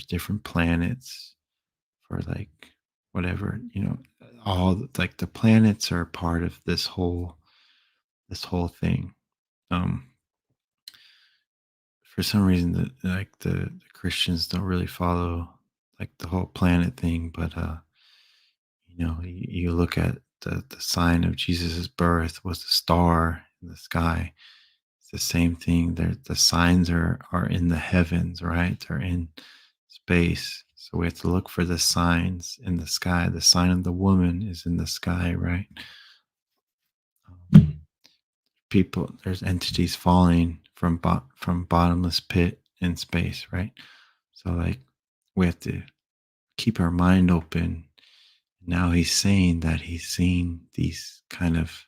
different planets for like whatever like the planets are part of this whole thing. Um, for some reason, the Christians don't really follow like the whole planet thing, but you look at the sign of Jesus's birth was the star in the sky. It's the same thing. The signs are in the heavens, right? They're in space. So we have to look for the signs in the sky. The sign of the woman is in the sky, right? Um, there's entities falling from bottomless pit in space, right? So like we have to keep our mind open. Now he's saying that he's seen these kind of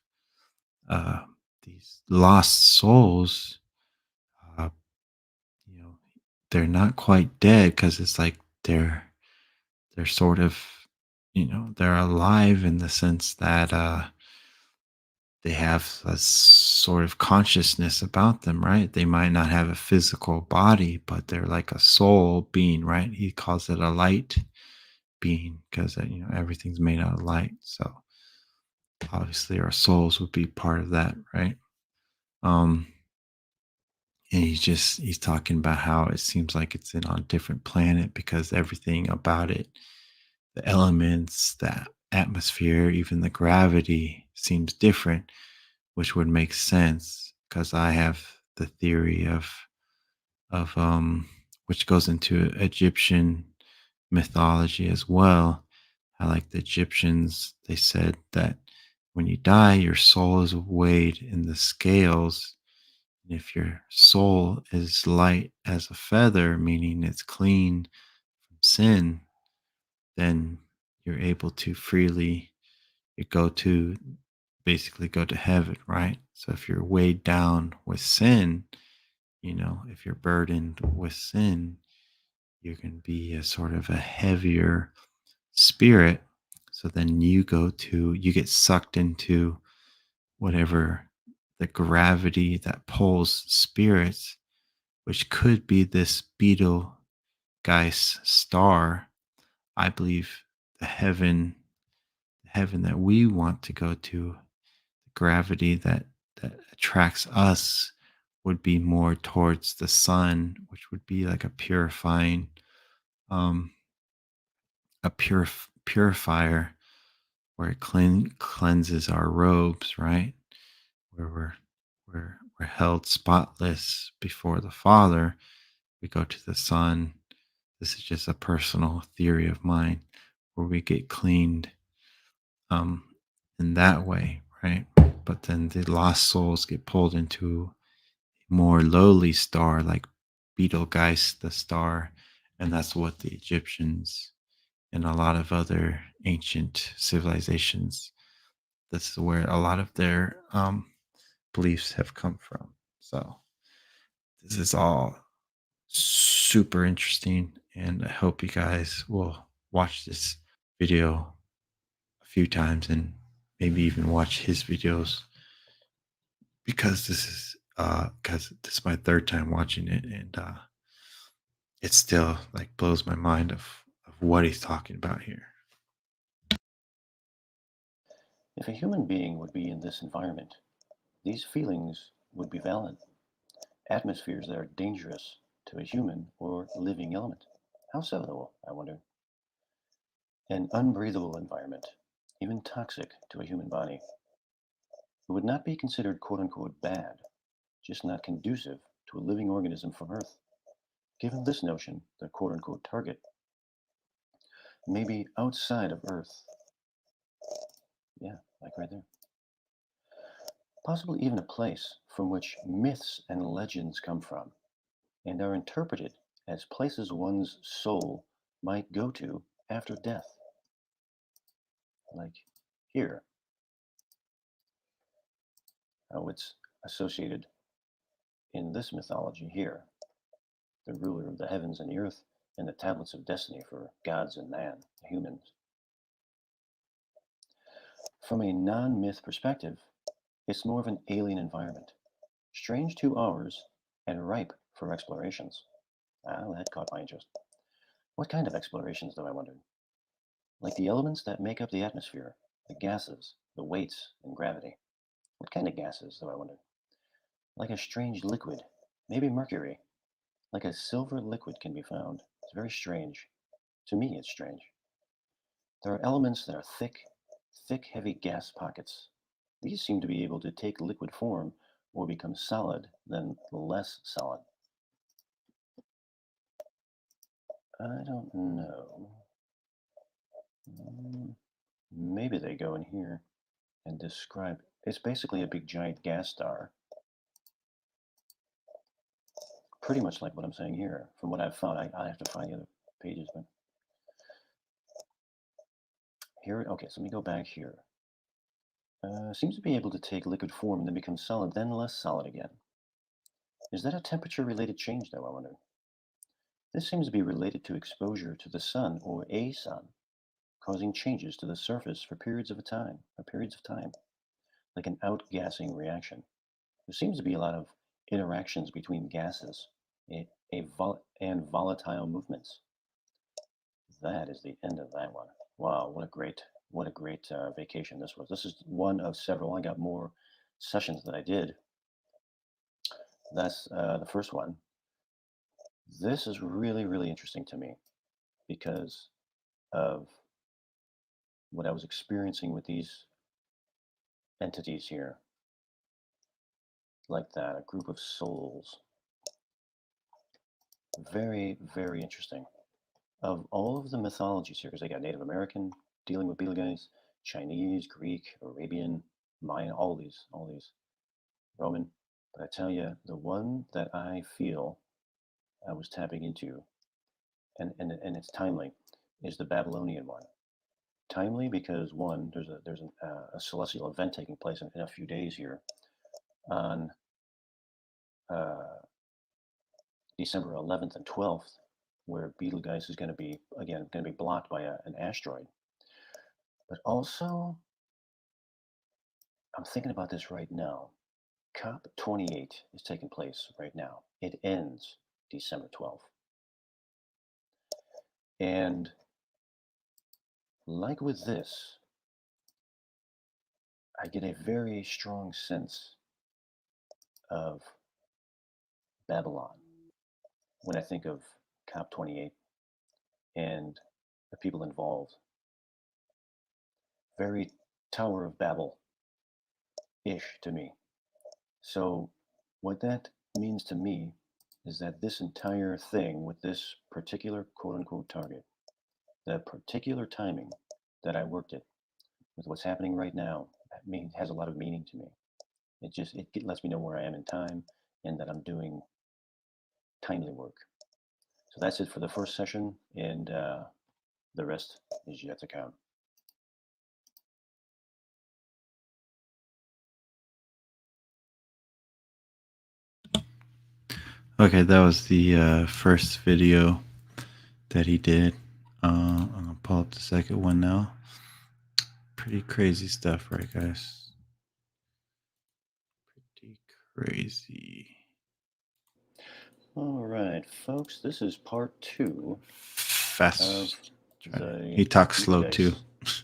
uh, these lost souls. Uh, you know, they're not quite dead because it's like they're sort of they're alive in the sense that they have a sort of consciousness about them, right? They might not have a physical body, but they're like a soul being, right? He calls it a light being because everything's made out of light. So obviously our souls would be part of that, right? um and he's talking about how it seems like it's in on a different planet because everything about it, the elements, the atmosphere, even the gravity seems different, which would make sense because I have the theory of which goes into Egyptian mythology as well. How like the Egyptians, they said that when you die, your soul is weighed in the scales. And if your soul is light as a feather, meaning it's clean from sin, then you're able to freely go to basically go to heaven, right? So if you're weighed down with sin, if you're burdened with sin, you can be a sort of a heavier spirit. So then you get sucked into whatever the gravity that pulls spirits, which could be this Betelgeuse star. I believe the heaven that we want to go to, the gravity that attracts us would be more towards the sun, which would be like a purifying, um, purifier where it cleanses our robes, right? Where we're held spotless before the Father. We go to the Son. This is just a personal theory of mine, where we get cleaned um, in that way, right? But then the lost souls get pulled into a more lowly star, like Betelgeuse, the star, and that's what the Egyptians and a lot of other ancient civilizations. This is where a lot of their beliefs have come from. So this is all super interesting, and I hope you guys will watch this video a few times and maybe even watch his videos because this is my third time watching it, and it still like blows my mind of what he's talking about here. If a human being would be in this environment, these feelings would be valid. Atmospheres that are dangerous to a human or living element. How so, though, I wonder? An unbreathable environment, even toxic to a human body. It would not be considered quote unquote bad, just not conducive to a living organism from Earth. Given this notion, the quote unquote target may be outside of Earth. Yeah, like right there. Possibly even a place from which myths and legends come from and are interpreted as places one's soul might go to after death. Like here, how it's associated in this mythology here, the ruler of the heavens and the earth, and the tablets of destiny for gods and man, humans. From a non myth perspective, it's more of an alien environment, strange to ours and ripe for explorations. Ah, that caught my interest. What kind of explorations, though, I wondered? Like the elements that make up the atmosphere, the gases, the weights, and gravity. What kind of gases, though, I wondered? Like a strange liquid, maybe mercury, like a silver liquid can be found. It's very strange. To me, it's strange. There are elements that are thick, heavy gas pockets. These seem to be able to take liquid form or become solid, then less solid. I don't know. Maybe they go in here and describe. It's basically a big giant gas star, pretty much like what I'm saying here. From what I've found, I have to find the other pages, but here. Okay, so let me go back here. Seems to be able to take liquid form and then become solid, then less solid again. Is that a temperature-related change, though? I wonder. This seems to be related to exposure to the sun or a sun, causing changes to the surface for periods of time, like an outgassing reaction. There seems to be a lot of interactions between gases and volatile movements. That is the end of that one. Wow, what a great vacation this was. This is one of several. I got more sessions that I did. That's the first one. This is really, really interesting to me because of what I was experiencing with these entities here, like that, a group of souls. Very, very interesting. Of all of the mythologies here, because they got Native American dealing with Betelgeuse, Chinese, Greek, Arabian, Mayan, all these, Roman. But I tell you, the one that I feel I was tapping into, and it's timely, is the Babylonian one. Timely because one, there's a celestial event taking place in a few days here on uh, December 11th and 12th, where Betelgeuse is going to be again going to be blocked by an asteroid. But also, I'm thinking about this right now. COP28 is taking place right now. It ends December 12th. And like with this, I get a very strong sense of Babylon when I think of COP28 and the people involved. Very Tower of Babel ish to me. So, what that means to me is that this entire thing with this particular quote unquote target, the particular timing that I worked it with what's happening right now, has a lot of meaning to me. It lets me know where I am in time and that I'm doing timely work. So that's it for the first session, and the rest is yet to come. Okay, that was the first video that he did. I'm gonna pull up the second one now. Pretty crazy stuff, right, guys? Pretty crazy. All right, folks, this is part two of Fast. the He talks Three slow too. Dice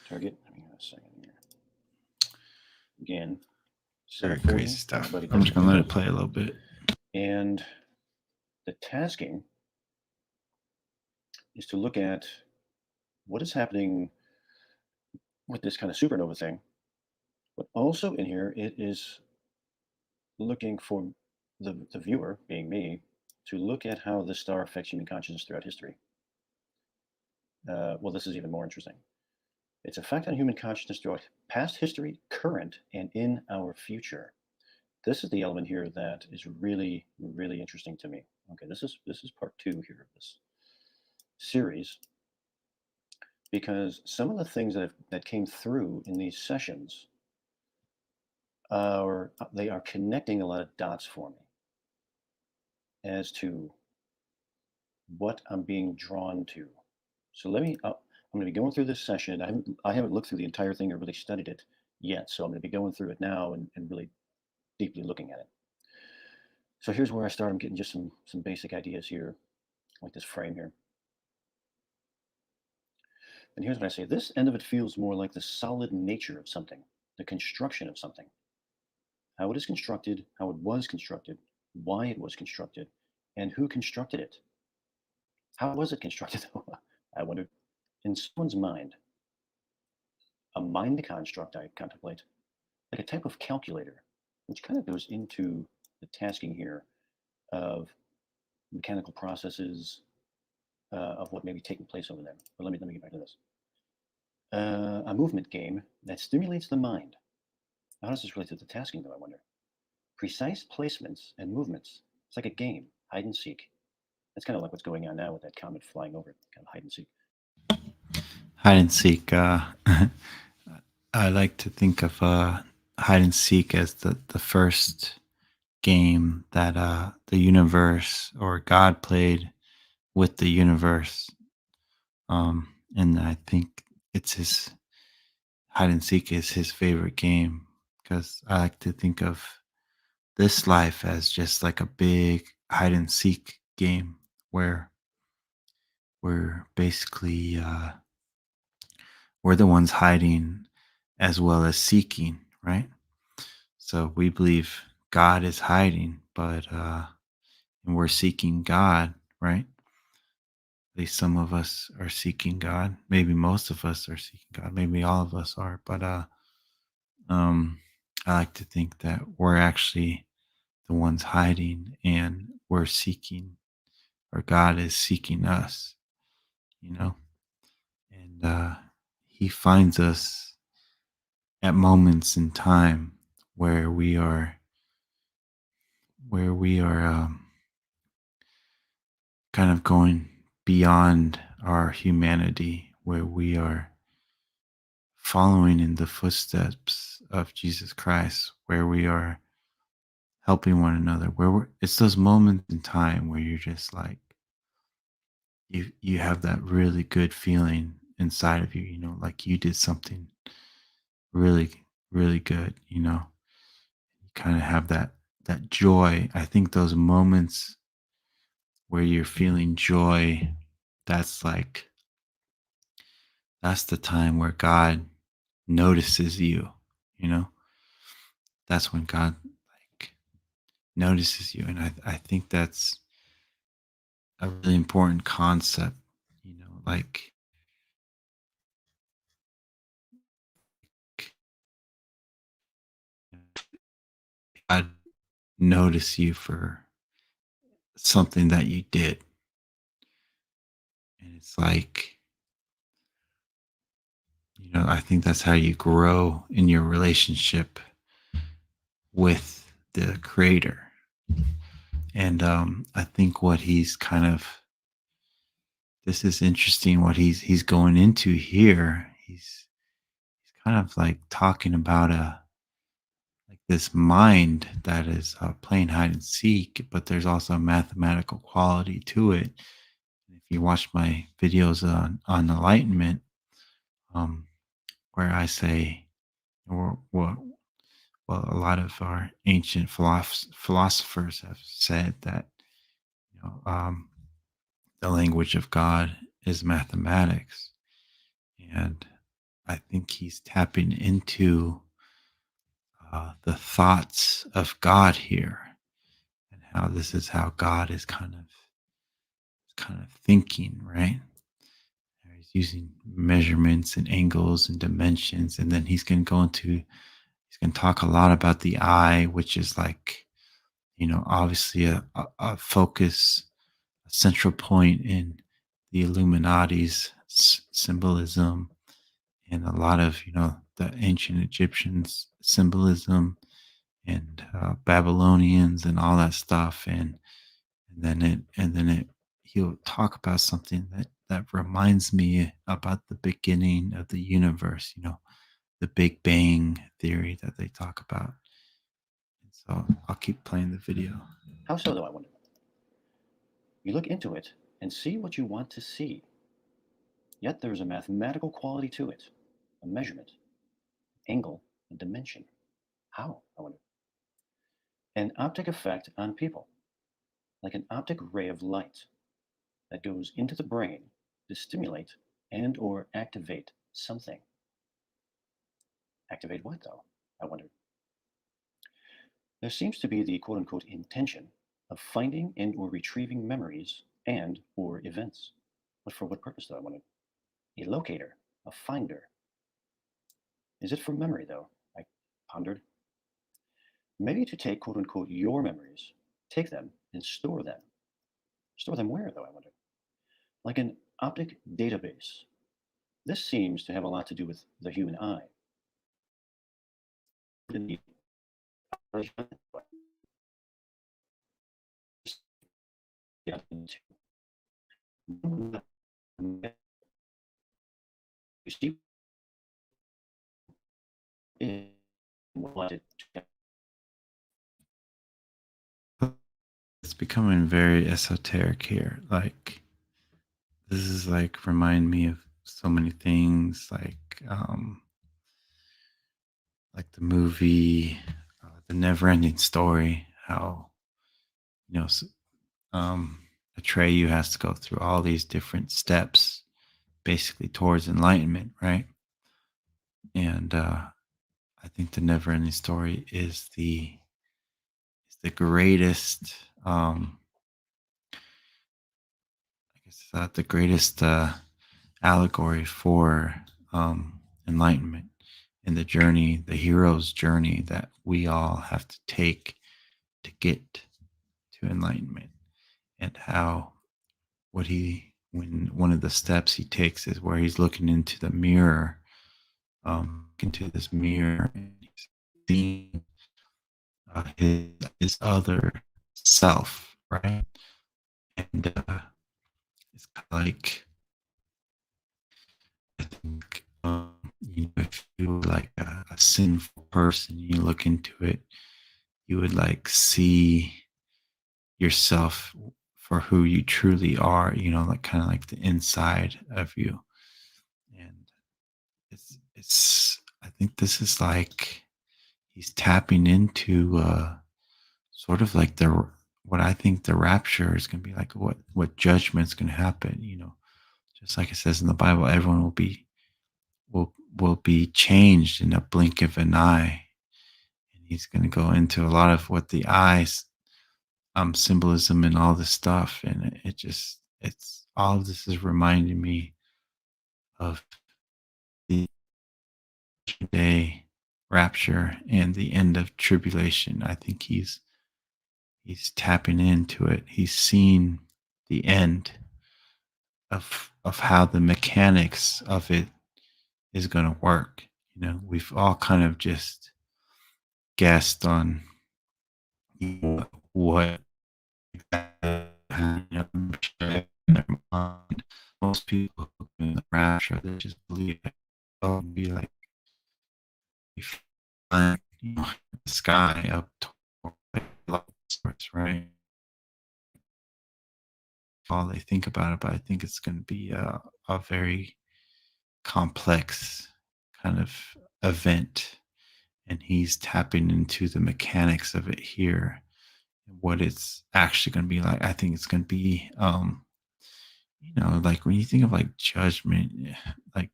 target. Hang on a second here. Again, Very 740. crazy stuff. Everybody I'm got just their gonna let it pickles. play a little bit. And the tasking is to look at what is happening with this kind of supernova thing. But also in here, it is looking for the viewer, being me, to look at how this star affects human consciousness throughout history. Well, this is even more interesting. Its effect on human consciousness throughout past history, current, and in our future. This is the element here that is really, really interesting to me. Okay, this is part two here of this series because some of the things that came through in these sessions are they are connecting a lot of dots for me as to what I'm being drawn to. So I'm going to be going through this session. I haven't looked through the entire thing or really studied it yet. So I'm going to be going through it now and really deeply looking at it. So here's where I start. I'm getting just some basic ideas here, like this frame here. And here's what I say. This end of it feels more like the solid nature of something, the construction of something, how it is constructed, how it was constructed, why it was constructed, and who constructed it. How was it constructed? I wonder. In someone's mind, a mind construct I contemplate, like a type of calculator, which kind of goes into the tasking here of mechanical processes of what may be taking place over there. But let me get back to this. A movement game that stimulates the mind. How does this relate to the tasking, though, I wonder? Precise placements and movements. It's like a game, hide and seek. That's kind of like what's going on now with that comet flying over, kind of hide and seek. Hide and seek. I like to think of hide and seek as the first game that the universe or God played with the universe. And I think it's his hide and seek is his favorite game because I like to think of this life as just like a big hide and seek game where we're basically we're the ones hiding as well as seeking, right? So we believe God is hiding, but and we're seeking God, right? At least some of us are seeking God. Maybe most of us are seeking God. Maybe all of us are. But um, I like to think that we're actually the ones hiding, and we're seeking, or God is seeking us. You know, and He finds us at moments in time where we are kind of going beyond our humanity, where we are following in the footsteps of Jesus Christ, where we are helping one another, it's those moments in time where you're just like, you have that really good feeling inside of you, like you did something really, really good, you kind of have that joy. I think those moments where you're feeling joy, that's like, that's the time where God notices you, you know? That's when God like notices you. And I think that's a really important concept, like God notice you for something that you did. And it's like, I think that's how you grow in your relationship with the creator. And I think what he's kind of this is interesting what he's going into here. He's kind of like talking about a like this mind that is playing hide and seek, but there's also a mathematical quality to it. And if you watch my videos on enlightenment, um, where I say, or well, a lot of our ancient philosophers have said that know, the language of God is mathematics, and I think he's tapping into the thoughts of God here, and how this is how God is kind of thinking, right? He's using measurements and angles and dimensions, and then he's going to talk a lot about the eye, which is like, obviously a focus, a central point in the Illuminati's symbolism, and a lot of the ancient Egyptians symbolism, and Babylonians and all that stuff, and then it he'll talk about something that reminds me about the beginning of the universe, the Big Bang theory that they talk about. And so I'll keep playing the video. How so, though, I wonder? You look into it and see what you want to see. Yet there is a mathematical quality to it, a measurement, angle, and dimension. How, I wonder? An optic effect on people, like an optic ray of light that goes into the brain to stimulate and or activate something. Activate what, though? I wondered. There seems to be the quote unquote intention of finding and or retrieving memories and or events. But for what purpose, though, I wondered? A locator, a finder. Is it for memory, though? I pondered. Maybe to take quote unquote your memories, take them and store them. Store them where, though, I wondered? Like an optic database. This seems to have a lot to do with the human eye. You see, It's becoming very esoteric here. Like, this is like remind me of so many things, like the movie, The Never Ending Story. How you know s- Atreyu has to go through all these different steps, basically towards enlightenment, right? And I think The Never Ending Story is the greatest. I guess the greatest allegory for enlightenment and the journey, the hero's journey that we all have to take to get to enlightenment, and how when one of the steps he takes is where he's looking into the mirror, into this mirror, and he's seeing his other self, right? And it's kind of like, I think, if you were like a sinful person, you look into it, you would like see yourself for who you truly are, like kind of like the inside of you. And I think this is like he's tapping into sort of like what I think the rapture is going to be like, what judgment's going to happen, just like it says in the Bible, everyone will be changed in a blink of an eye. And he's going to go into a lot of what the eyes symbolism and all this stuff, and it's all of this is reminding me of the day rapture and the end of tribulation. I think he's tapping into it. He's seen the end of how the mechanics of it is going to work. We've all kind of just guessed on what exactly in their mind. Most people in the rapture, they just believe it. They'll be like, we find, the sky up to like sorts, right? All they think about it, but I think it's going to be a very complex kind of event, and he's tapping into the mechanics of it here what it's actually going to be like. I think it's going to be, like when you think of like judgment, like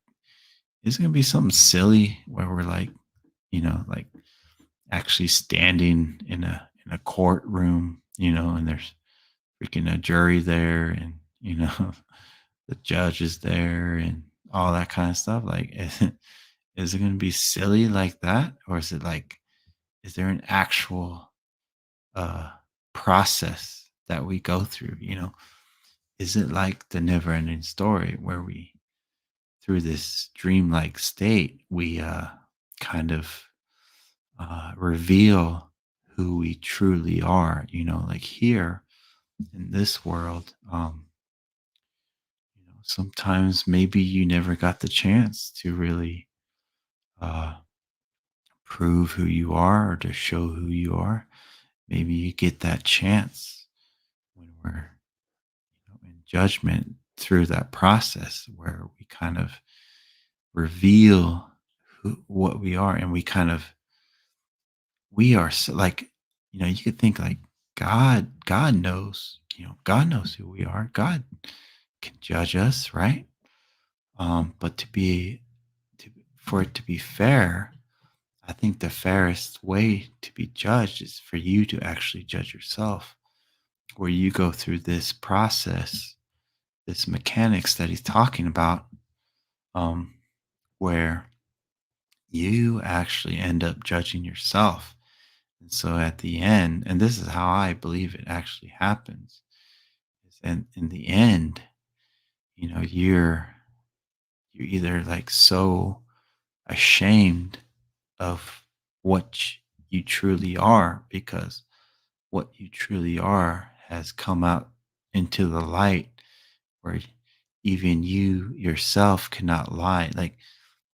it's going to be something silly where we're like, like actually standing in a courtroom, and there's freaking a jury there, and the judge is there, and all that kind of stuff. Like, is it going to be silly like that, or is it like, is there an actual uh process that we go through? Is it like the never ending story where we, through this dreamlike state, we kind of reveal who we truly are? Like here in this world, sometimes maybe you never got the chance to really uh, prove who you are or to show who you are. Maybe you get that chance when we're in judgment through that process where we kind of reveal what we are, and we kind of, we are so, like, you could think like God knows, God knows who we are. God can judge us, right? But for it to be fair, I think the fairest way to be judged is for you to actually judge yourself, where you go through this process, this mechanics that he's talking about, um, where you actually end up judging yourself. And so at the end, and this is how I believe it actually happens, is, and in the end, you're either like so ashamed of what you truly are, because what you truly are has come out into the light, where even you yourself cannot lie. Like,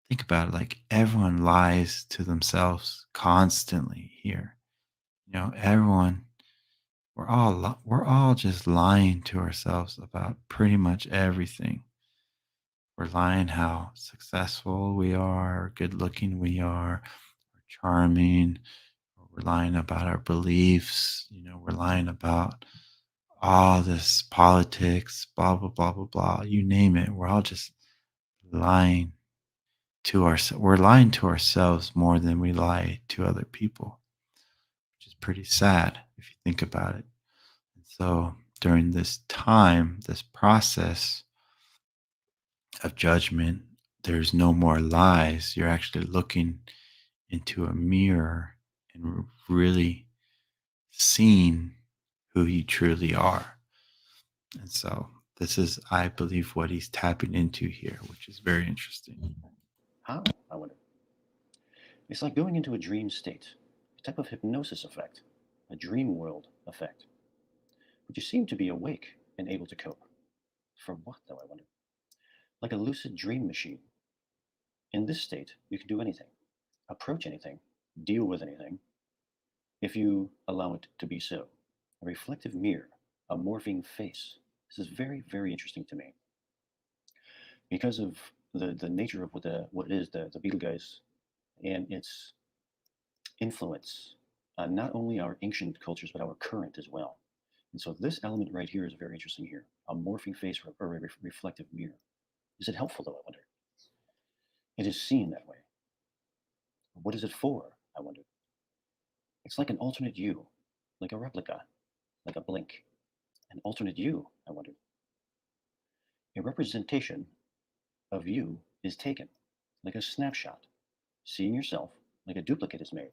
think about it, like everyone lies to themselves constantly here. Everyone, we're all just lying to ourselves about pretty much everything. We're lying how successful we are, or good looking we are, or charming, or we're lying about our beliefs. We're lying about all this politics, blah, blah, blah, blah, blah. You name it. We're all just lying to ourselves. We're lying to ourselves more than we lie to other people, which is pretty sad if you think about it. And so during this time, this process of judgment, there's no more lies. You're actually looking into a mirror and really seeing who you truly are. And so this is, I believe, what he's tapping into here, which is very interesting. How? I wonder. It's like going into a dream state, a type of hypnosis effect, a dream world effect. But you seem to be awake and able to cope. For what, though, I wonder? Like a lucid dream machine. In this state, you can do anything, approach anything, deal with anything, if you allow it to be so. A reflective mirror, a morphing face. This is very, very interesting to me because of the nature of what it is, the Betelgeuse, and its influence on not only our ancient cultures but our current as well. And so this element right here is very interesting here. A morphing face or a reflective mirror. Is it helpful though, I wonder? It is seen that way. What is it for, I wonder? It's like an alternate you, like a replica, like a blink. An alternate you, I wonder. A representation of you is taken, like a snapshot. Seeing yourself like a duplicate is made.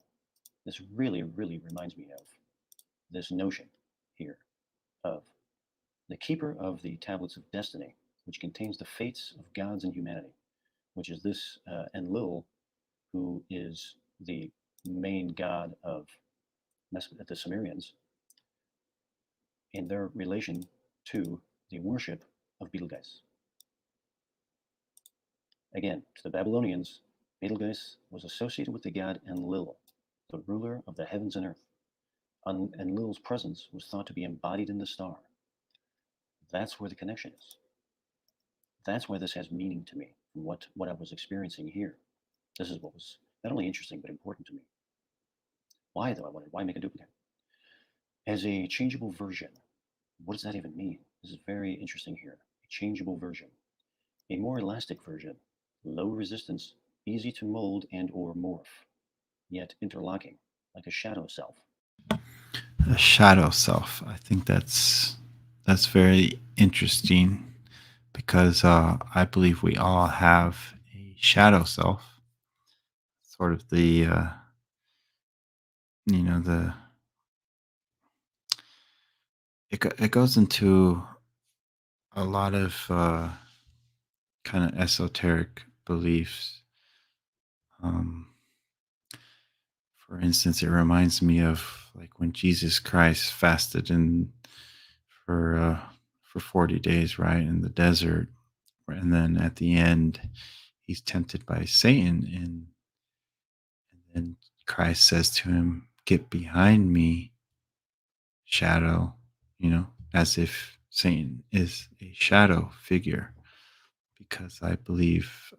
This really, really reminds me of this notion here of the keeper of the tablets of destiny, which contains the fates of gods and humanity, which is this Enlil, who is the main god of the Sumerians, in their relation to the worship of Betelgeuse. Again, to the Babylonians, Betelgeuse was associated with the god Enlil, the ruler of the heavens and earth. Enlil's presence was thought to be embodied in the star. That's where the connection is. That's why this has meaning to me, from what I was experiencing here. This is what was not only interesting but important to me. Why, though? I wondered, why make a duplicate? As a changeable version, what does that even mean? This is very interesting here. A changeable version, a more elastic version, low resistance, easy to mold and or morph, yet interlocking, like a shadow self. A shadow self. I think that's very interesting because I believe we all have a shadow self, sort of the the it goes into a lot of kind of esoteric beliefs. Um, for instance, it reminds me of like when Jesus Christ fasted in for uh, for 40 days, right, in the desert, and then at the end, he's tempted by Satan, and then Christ says to him, "Get behind me, shadow," as if Satan is a shadow figure, because I believe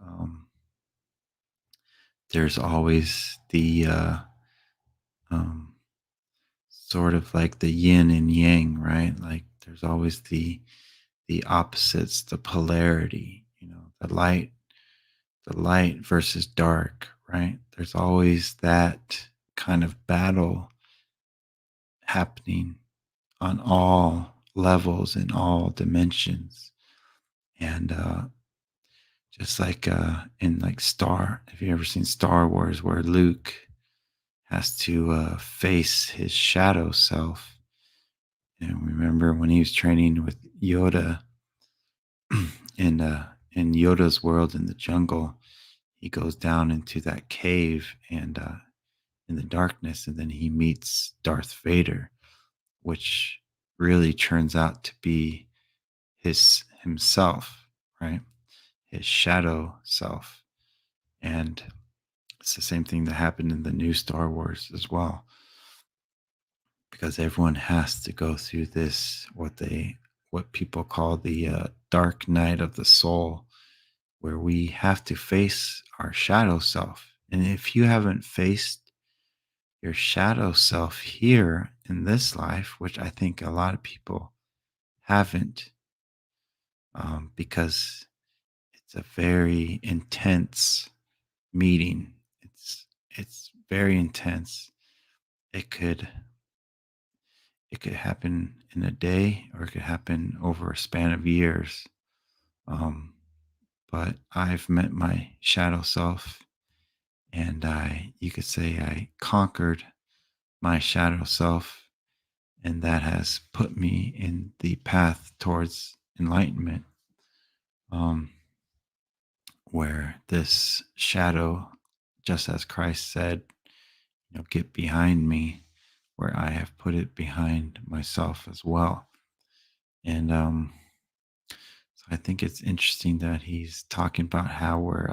there's always the um, sort of like the yin and yang, right? Like there's always the opposites, the polarity, the light versus dark, right? There's always that kind of battle happening on all levels and all dimensions. And just like in like have you ever seen Star Wars where Luke has to face his shadow self? And remember when he was training with Yoda in Yoda's world in the jungle, he goes down into that cave and in the darkness, and then he meets Darth Vader, which really turns out to be his himself, right? His shadow self. And it's the same thing that happened in the new Star Wars as well, because everyone has to go through this what people call the dark night of the soul, where we have to face our shadow self. And if you haven't faced your shadow self here in this life, which I think a lot of people haven't, because it's a very intense meeting. It's very intense. It could it could happen in a day, or it could happen over a span of years. Um, but I've met my shadow self, and you could say I conquered my shadow self, and that has put me in the path towards enlightenment, um, where this shadow, just as Christ said, get behind me, where I have put it behind myself as well. And so I think it's interesting that he's talking about how we're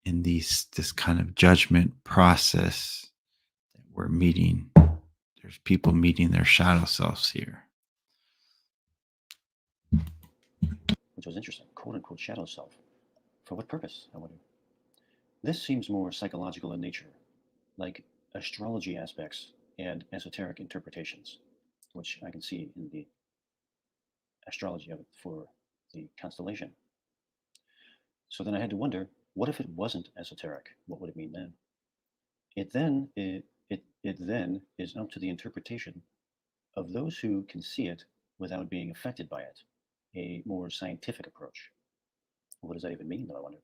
in this kind of judgment process that we're meeting. There's people meeting their shadow selves here. Which was interesting. "Quote unquote shadow self." For what purpose, I wonder? This seems more psychological in nature, like astrology aspects and esoteric interpretations, which I can see in the astrology of it for the constellation. So then I had to wonder, what if it wasn't esoteric? What would it mean then? It then is up to the interpretation of those who can see it without being affected by it, a more scientific approach. What does that even mean, though, I wonder?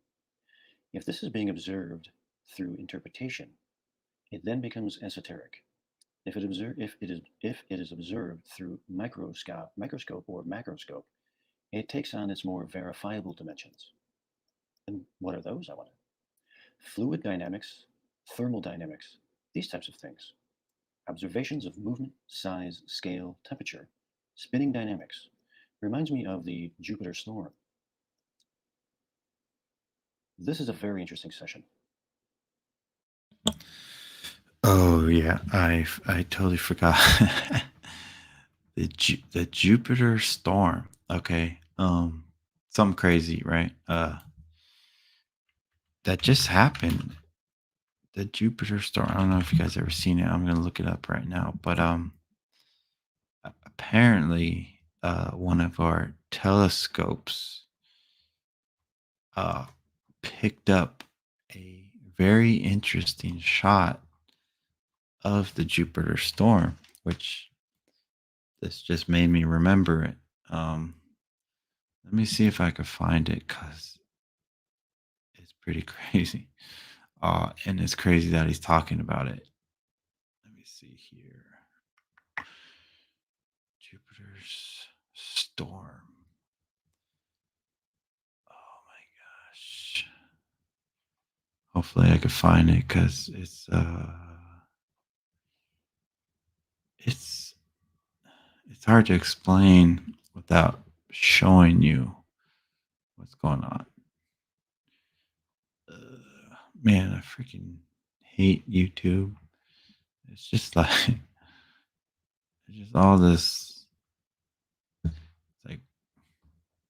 If this is being observed through interpretation, it then becomes esoteric. If it is observed through microscope or macroscope, it takes on its more verifiable dimensions. And what are those, I wonder? Fluid dynamics, thermodynamics, these types of things. Observations of movement, size, scale, temperature, spinning dynamics. Reminds me of the Jupiter storm. This is a very interesting session. Oh yeah, I totally forgot the Jupiter storm. Okay, something crazy, right? That just happened. the Jupiter storm. I don't know if you guys ever seen it. I'm gonna look it up right now. But apparently, one of our telescopes uh picked up a very interesting shot of the Jupiter storm, which this just made me remember it. Um, Let me see if I could find it because it's pretty crazy. And it's crazy that he's talking about it. Let me see here. Jupiter's storm. Oh my gosh. Hopefully I could find it because it's it's hard to explain without showing you what's going on. Man, I freaking hate YouTube. It's just like it's just all this. It's like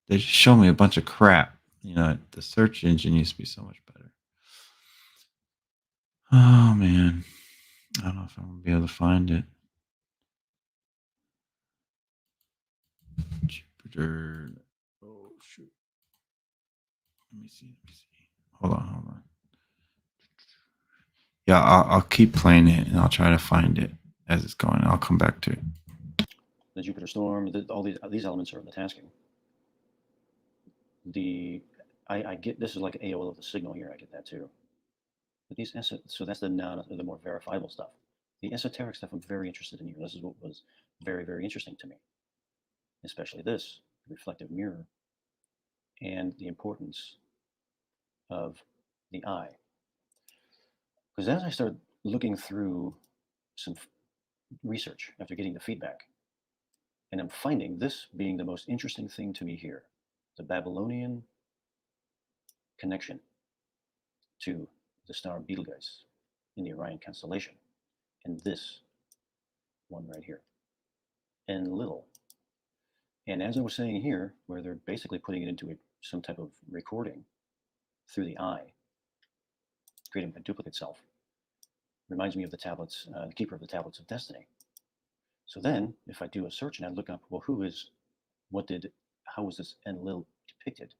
they just show me a bunch of crap. The search engine used to be so much better. Oh man, I don't know if I'm gonna be able to find it. Jupiter. Oh shoot. Let me see. Let me see. Hold on. Hold on. Yeah, I'll keep playing it and I'll try to find it as it's going. I'll come back to it. The Jupiter storm, all these elements are in the tasking. I get this is like AOL of the signal here. I get that too. But so that's the more verifiable stuff. The esoteric stuff I'm very interested in here. This is what was very interesting to me, especially this reflective mirror and the importance of the eye. Because as I start looking through some research after getting the feedback, and I'm finding this being the most interesting thing to me here, the Babylonian connection to the star Betelgeuse in the Orion constellation, and this one right here, Enlil. And as I was saying here, where they're basically putting it into some type of recording through the eye, creating a duplicate self, reminds me of the tablets, the keeper of the tablets of destiny. So then, if I do a search and I look up, well, how was this Enlil depicted?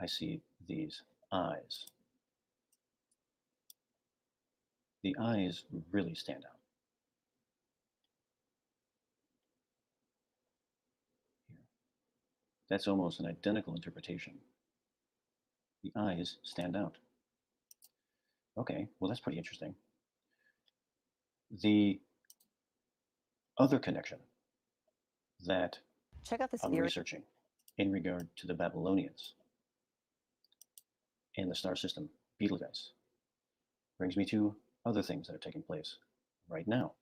I see these eyes. The eyes really stand out. Here. That's almost an identical interpretation. The eyes stand out. Okay, well, that's pretty interesting. The other connection that Check out this I'm researching in regard to the Babylonians and the star system Betelgeuse brings me to other things that are taking place right now.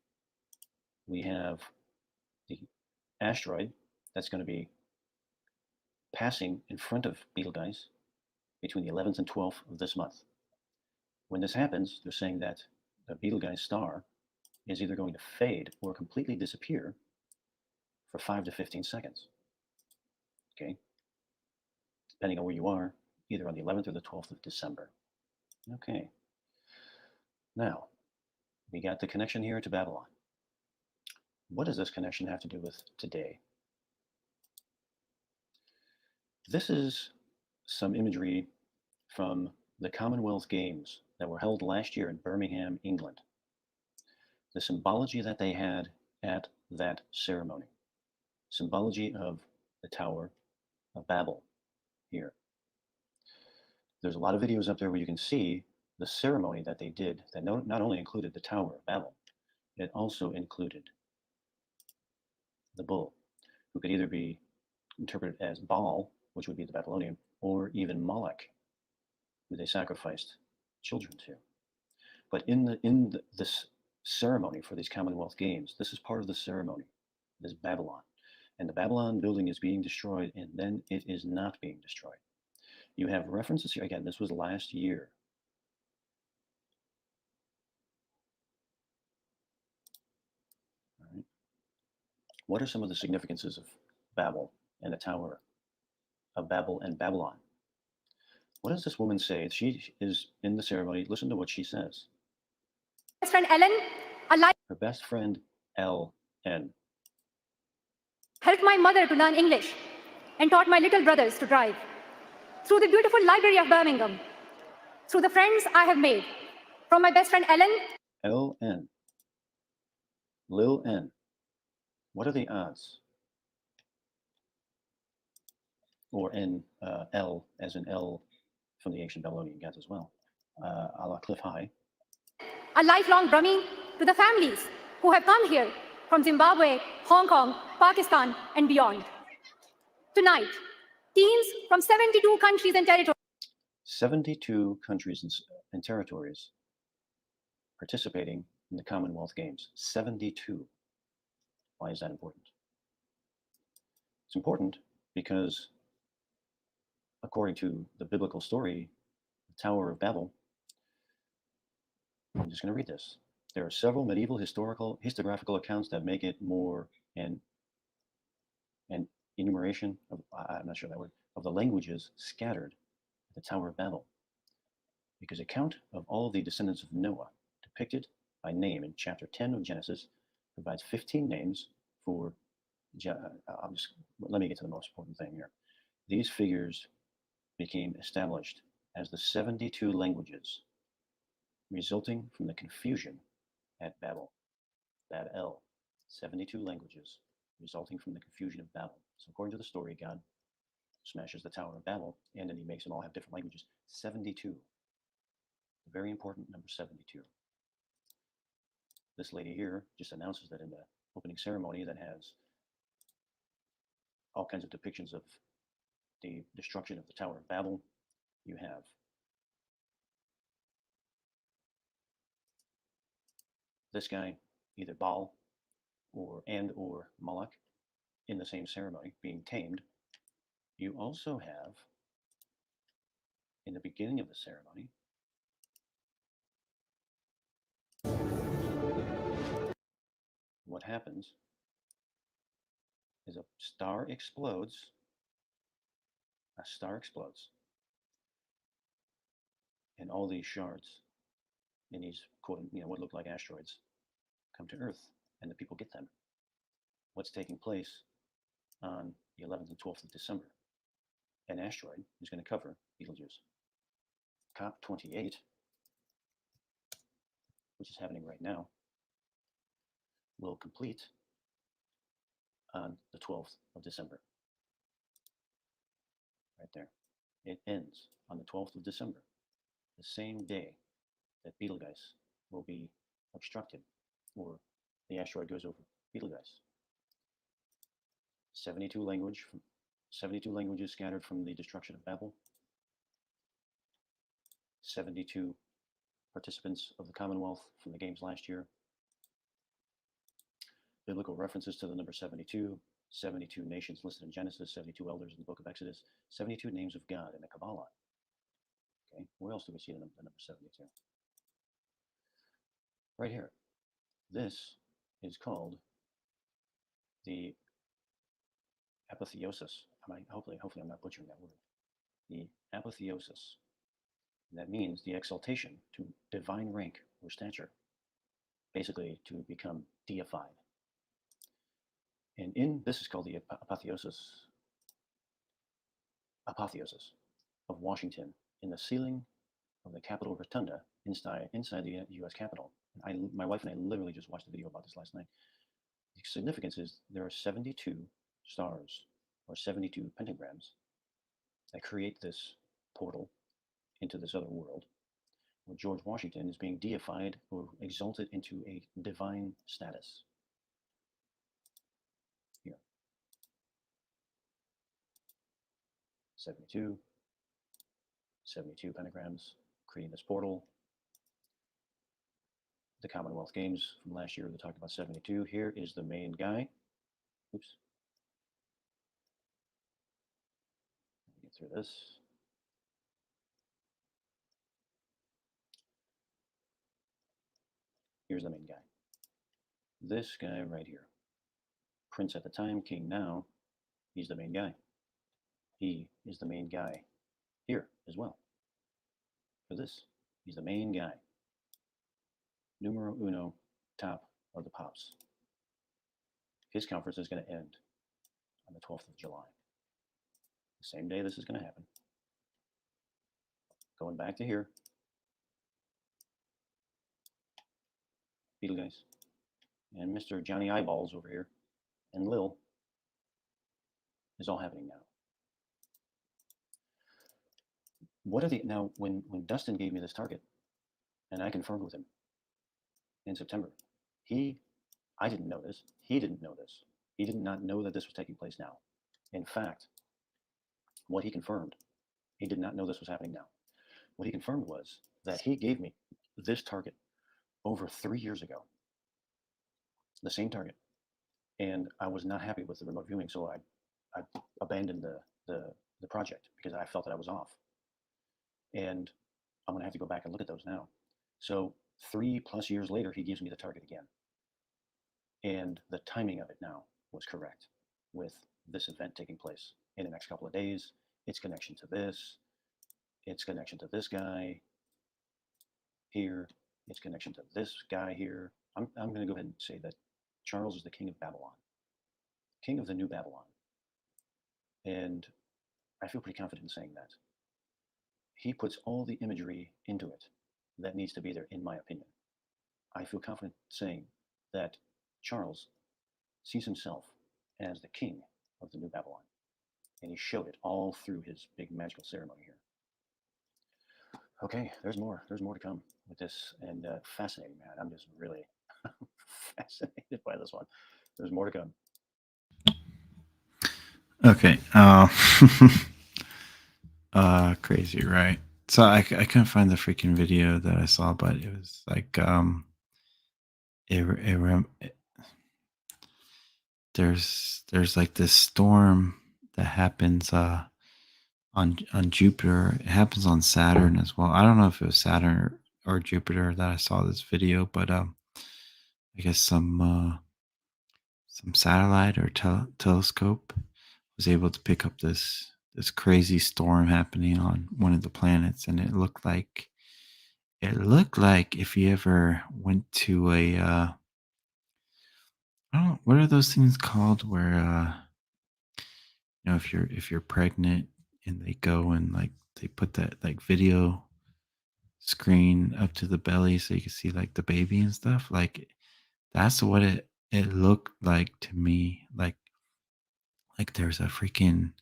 We have the asteroid that's going to be passing in front of Betelgeuse between the 11th and 12th of this month. When this happens, they're saying that the Betelgeuse star is either going to fade or completely disappear for 5 to 15 seconds. Okay? Depending on where you are, either on the 11th or the 12th of December. Okay. Now, we got the connection here to Babylon. What does this connection have to do with today? This is some imagery from the Commonwealth Games that were held last year in Birmingham, England. The symbology that they had at that ceremony. Symbology of the Tower of Babel here. There's a lot of videos up there where you can see the ceremony that they did that not only included the Tower of Babel, it also included the bull, who could either be interpreted as Baal, which would be the Babylonian, or even Moloch, who they sacrificed children to. But this ceremony for these Commonwealth Games, this is part of the ceremony. This Babylon. And the Babylon building is being destroyed, and then it is not being destroyed. You have references here. Again, this was last year. All right. What are some of the significances of Babel and the Tower of Babel and Babylon? What does this woman say? She is in the ceremony. Listen to what she says. Best friend Ellen, Her best friend, L.N. helped my mother to learn English and taught my little brothers to drive. Through the beautiful library of Birmingham, through the friends I have made, from my best friend Ellen, L.N. Lil N. What are the odds? Or N, L, as in L from the ancient Babylonian gods as well, a la Cliff High. a lifelong Brahmin, to the families who have come here from Zimbabwe, Hong Kong, Pakistan, and beyond. Tonight, teams from 72 countries and territories 72 countries and territories participating in the Commonwealth Games. 72. Why is that important? It's important because, according to the biblical story, the Tower of Babel, I'm just going to read this. There are several medieval historiographical accounts that make it more an enumeration of, I'm not sure that word, of the languages scattered at the Tower of Babel. Because a count of all the descendants of Noah, depicted by name in chapter 10 of Genesis, provides 15 names for, let me get to the most important thing here. These figures became established as the 72 languages resulting from the confusion at Babel. Babel, 72 languages resulting from the confusion of Babel. So according to the story, God smashes the Tower of Babel, and then he makes them all have different languages. 72. Very important number 72. This lady here just announces that in the opening ceremony that has all kinds of depictions of the destruction of the Tower of Babel, you have this guy, either Baal or Moloch, in the same ceremony being tamed. You also have, in the beginning of the ceremony, what happens is a star explodes, and all these shards in these, what look like asteroids come to Earth, and the people get them. What's taking place on the 11th and 12th of December? An asteroid is going to cover Betelgeuse. COP28, which is happening right now, will complete on the 12th of December. Right there. It ends on the 12th of December, the same day that Betelgeuse will be obstructed, or the asteroid goes over Betelgeuse. 72 languages scattered from the destruction of Babel. 72 participants of the Commonwealth from the games last year. Biblical references to the number 72, 72 nations listed in Genesis, 72 elders in the book of Exodus, 72 names of God in the Kabbalah. Okay, where else do we see the number 72? Right here. This is called the apotheosis. Hopefully I'm not butchering that word. The apotheosis. And that means the exaltation to divine rank or stature, basically to become deified. And this is called the apotheosis of Washington in the ceiling of the Capitol Rotunda inside the U.S. Capitol. My wife and I literally just watched a video about this last night. The significance is there are 72 stars or 72 pentagrams that create this portal into this other world where George Washington is being deified or exalted into a divine status. Here. 72 pentagrams creating this portal. The Commonwealth Games from last year, they talked about 72. Here is the main guy. Oops. Get through this. Here's the main guy. This guy right here. Prince at the time, king now. He's the main guy. He is the main guy here as well. for this. He's the main guy. Numero uno, top of the pops. His conference is going to end on the 12th of July. The same day this is going to happen. Going back to here. Beetle guys. And Mr. Johnny Eyeballs over here. And Lil is all happening now. What are the now when Dustin gave me this target and I confirmed with him in September, I didn't know this. He didn't know this. He did not know that this was taking place now. In fact, what he confirmed, he did not know this was happening now. What he confirmed was that he gave me this target over 3 years ago. The same target. And I was not happy with the remote viewing, so I abandoned the project because I felt that I was off. And I'm going to have to go back and look at those now. So 3+ years later, he gives me the target again. And the timing of it now was correct with this event taking place in the next couple of days. Its connection to this, its connection to this guy here, its connection to this guy here. I'm going to go ahead and say that Charles is the king of Babylon, king of the new Babylon. And I feel pretty confident in saying that. He puts all the imagery into it that needs to be there, in my opinion. I feel confident saying that Charles sees himself as the king of the new Babylon. And he showed it all through his big magical ceremony here. Okay, there's more. There's more to come with this. And fascinating, man. I'm just really fascinated by this one. There's more to come. Okay. Crazy, right? So I couldn't find the freaking video that I saw, but it was like there's like this storm that happens on Jupiter. It happens on Saturn as well. I don't know if it was Saturn or Jupiter that I saw this video, but I guess some satellite or telescope was able to pick up this crazy storm happening on one of the planets, and it looked like if you ever went to a I don't know, what are those things called where if you're pregnant and they go and like they put that like video screen up to the belly so you can see like the baby and stuff, like that's what it looked like to me, like there's a freaking, like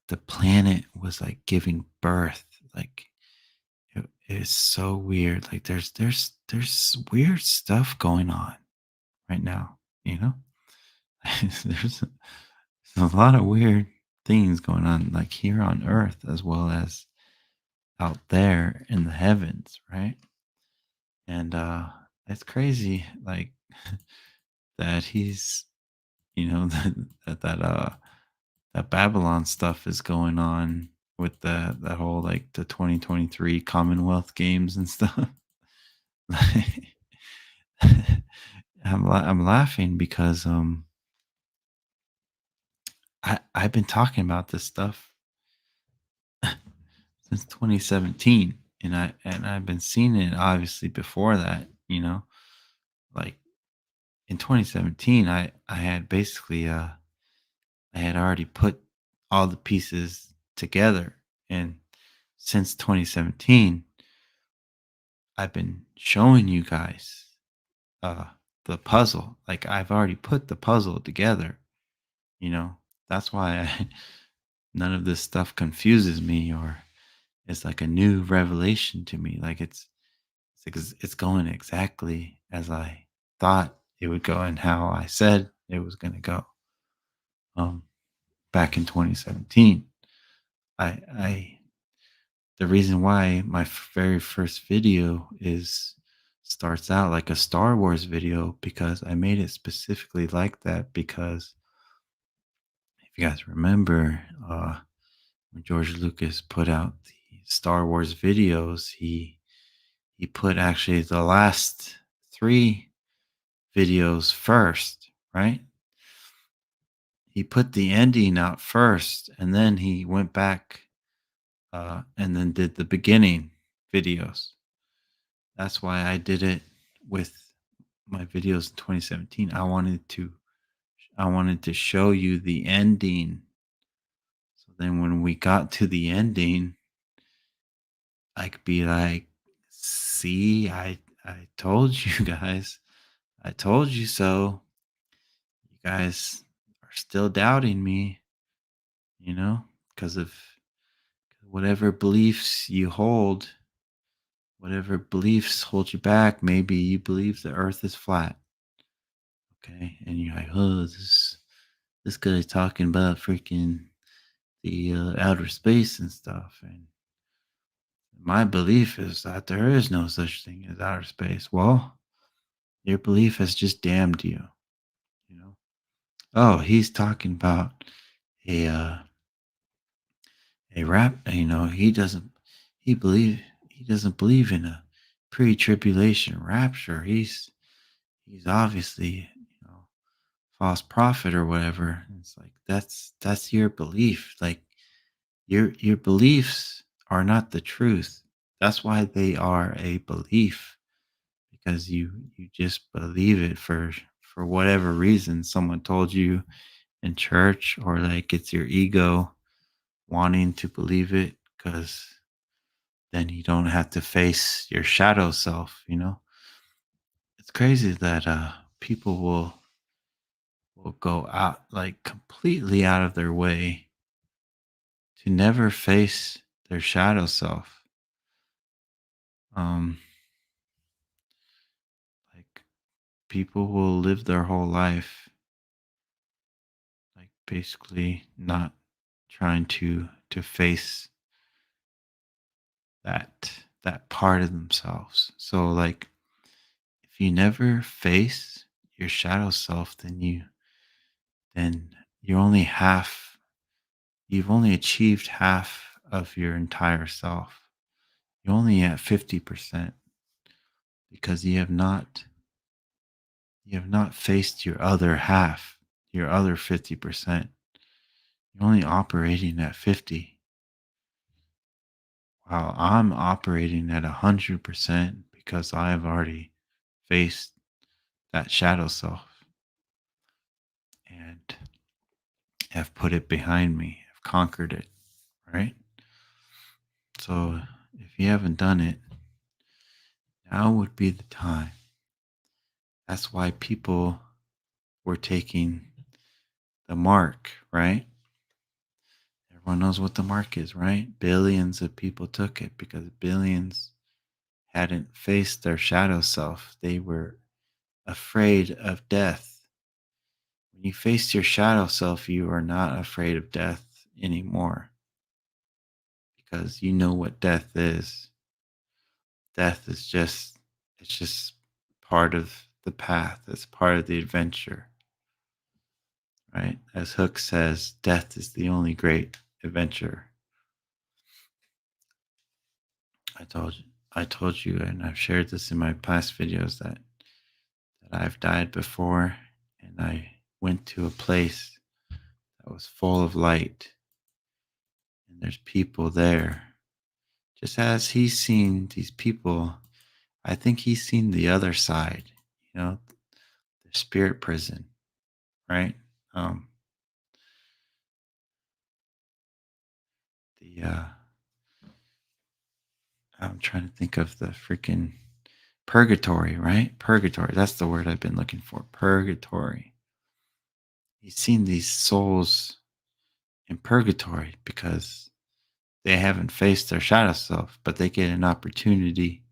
the planet was like giving birth, like it's so weird, like there's weird stuff going on right now, you know. there's a lot of weird things going on, like here on earth as well as out there in the heavens, right? And it's crazy, like that he's, that Babylon stuff is going on with that whole like the 2023 Commonwealth Games and stuff. Like, I'm laughing because I've been talking about this stuff since 2017, and I've been seeing it obviously before that, like in 2017 I had basically I had already put all the pieces together, and since 2017 I've been showing you guys uh the puzzle. Like I've already put the puzzle together, you know. That's why none of this stuff confuses me or it's like a new revelation to me. Like it's going exactly as I thought it would go and how I said it was going to go. Um, Back in 2017, I the reason why my very first video is starts out like a Star Wars video, because I made it specifically like that, because if you guys remember, when George Lucas put out the Star Wars videos, he put actually the last 3 videos first, right? He put the ending out first, and then he went back and then did the beginning, videos. That's why I did it with my videos in 2017. I wanted to show you the ending. So then when we got to the ending, I could be like, see, I told you guys. I told you so. You guys are still doubting me, because of whatever beliefs you hold, whatever beliefs hold you back. Maybe you believe the earth is flat. Okay. And you're like, oh, this guy's talking about freaking the outer space and stuff. And my belief is that there is no such thing as outer space. Well, your belief has just damned you. You know. Oh, he's talking about a uh, a rap. He believe he doesn't believe in a pre-tribulation rapture. He's obviously false prophet or whatever. And it's like that's your belief. Like your beliefs are not the truth. That's why they are a belief, because you just believe it for whatever reason someone told you in church, or like it's your ego wanting to believe it, because then you don't have to face your shadow self. It's crazy that people will go out, like, completely out of their way to never face their shadow self. um like, people will live their whole life, like, basically not trying to face that part of themselves. So, like, if you never face your shadow self, then you're only half you've only achieved half of your entire self. You're only at 50%, because you have not faced your other half, your other 50%. You're only operating at 50, while I'm operating at 100%, because I've already faced that shadow self and have put it behind me, have conquered it, right? So if you haven't done it, now would be the time. That's why people were taking the mark, right? Everyone knows what the mark is, right? Billions of people took it because billions hadn't faced their shadow self. They were afraid of death. When you face your shadow self, you are not afraid of death anymore, because you know what death is. Death is just part of the path. It's part of the adventure, right? As Hook says, death is the only great adventure. I told you, and I've shared this in my past videos, that I've died before, and I went to a place that was full of light, and there's people there. Just as he's seen these people, I think he's seen the other side, the spirit prison, right? Um, the I'm trying to think of the freaking purgatory, right? Purgatory. That's the word I've been looking for. Purgatory. He's seen these souls in purgatory because they haven't faced their shadow self, but they get an opportunity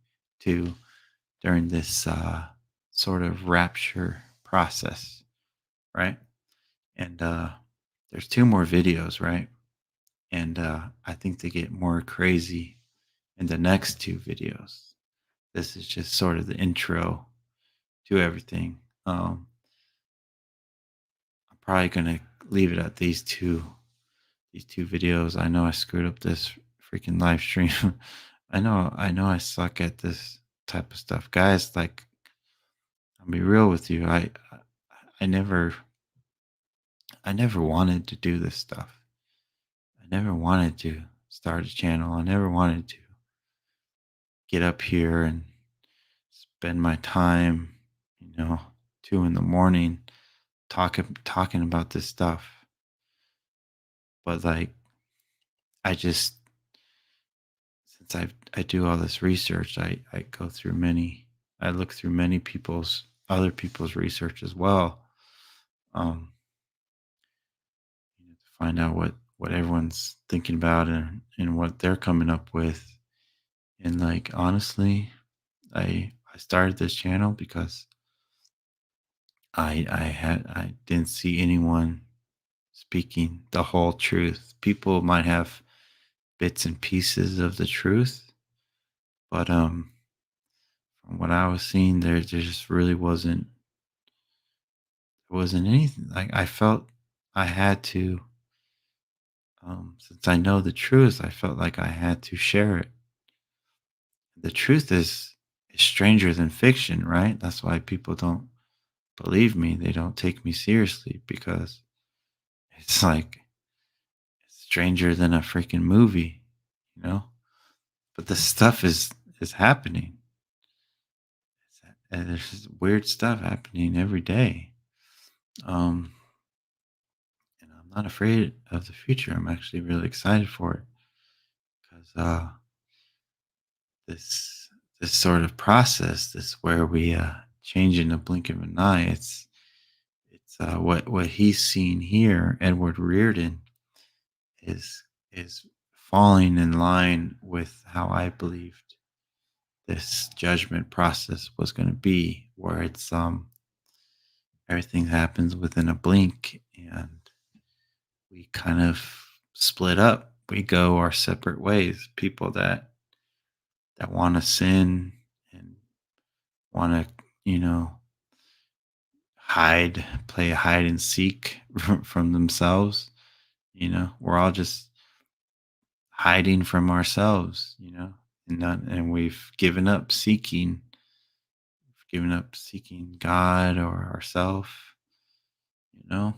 to during this sort of rapture process, right? And there's two more videos, right? And I think they get more crazy in the next two videos. This is just sort of the intro to everything. I'm probably gonna leave it at these two videos. I know I screwed up this freaking live stream. I know I suck at this type of stuff. Guys, like, I'll be real with you. I never I never wanted to do this stuff. I never wanted to start a channel. I never wanted to get up here and spend my time, 2 in the morning talking about this stuff. But like I just since I do all this research, I go through many I look through many people's other people's research as well. Um to find out what everyone's thinking about and what they're coming up with. And like honestly, I started this channel because I didn't see anyone speaking the whole truth. People might have bits and pieces of the truth, but from what I was seeing, there just really wasn't anything. Like I felt I had to, since I know the truth, I felt like I had to share it. The truth is stranger than fiction, right? That's why people don't believe me. They don't take me seriously because it's like it's stranger than a freaking movie, you know. But the stuff is happening. And there's just weird stuff happening every day. Um, and I'm not afraid of the future. I'm actually really excited for it because this this sort of process, this where we change in the blink of an eye. It's what he's seen here. Edward Riordan is falling in line with how I believed this judgment process was going to be, where it's everything happens within a blink and we kind of split up. We go our separate ways. People that want to sin and want to, you know, play hide and seek from themselves. We're all just hiding from ourselves, and we've given up seeking God or ourself, you know.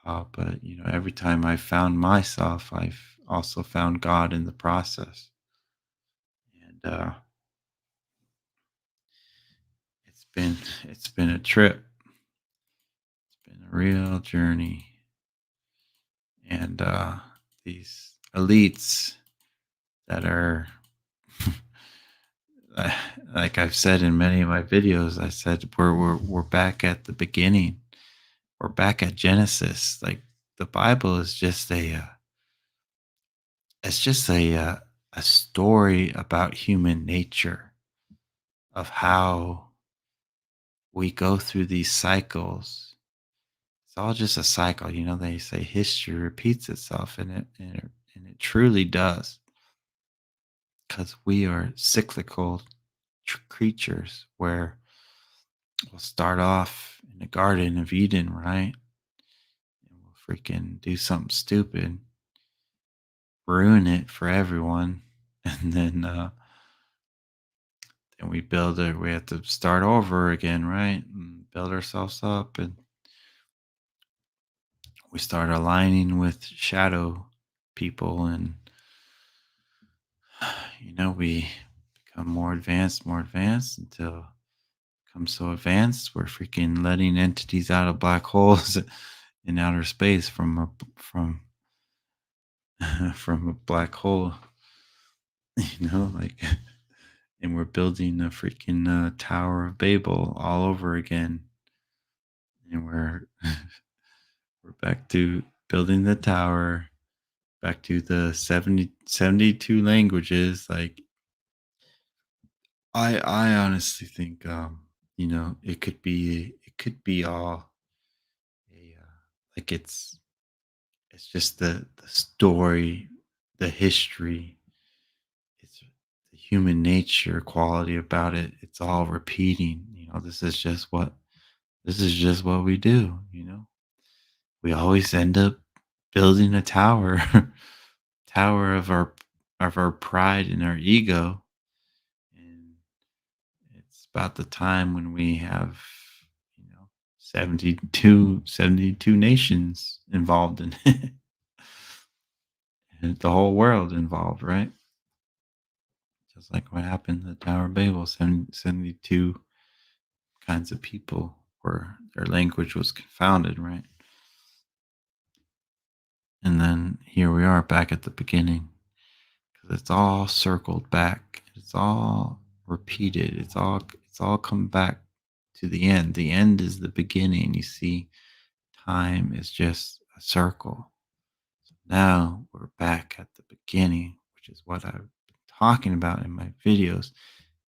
But every time I found myself, I've also found God in the process, and it's been a trip. It's been a real journey, and these elites that are, like I've said in many of my videos, I said we're back at the beginning. We're back at Genesis. Like the Bible is just a story about human nature, of how we go through these cycles. It's all just a cycle. They say history repeats itself, and it truly does, because we are cyclical creatures where we'll start off in the Garden of Eden, right? And we'll freaking do something stupid, ruin it for everyone, and then we build it. We have to start over again, right? And build ourselves up, and we start aligning with shadow people, and we become more advanced until it becomes so advanced we're freaking letting entities out of black holes in outer space from a black hole, like, and we're building a freaking Tower of Babel all over again, and we're back to building the tower, back to the 72 languages. Like I honestly think it could be all like it's just the story, the history, it's the human nature quality about it. It's all repeating. This is just what we do. We always end up building a tower, tower of our pride and our ego, and it's about the time when we have, you know 72 nations involved in it, and the whole world involved, right? Just like what happened at the Tower of Babel, 72 kinds of people where their language was confounded, right? And then here we are back at the beginning, because it's all circled back. It's all repeated. It's all come back to the end. The end is the beginning. You see, time is just a circle. So now we're back at the beginning, which is what I've been talking about in my videos.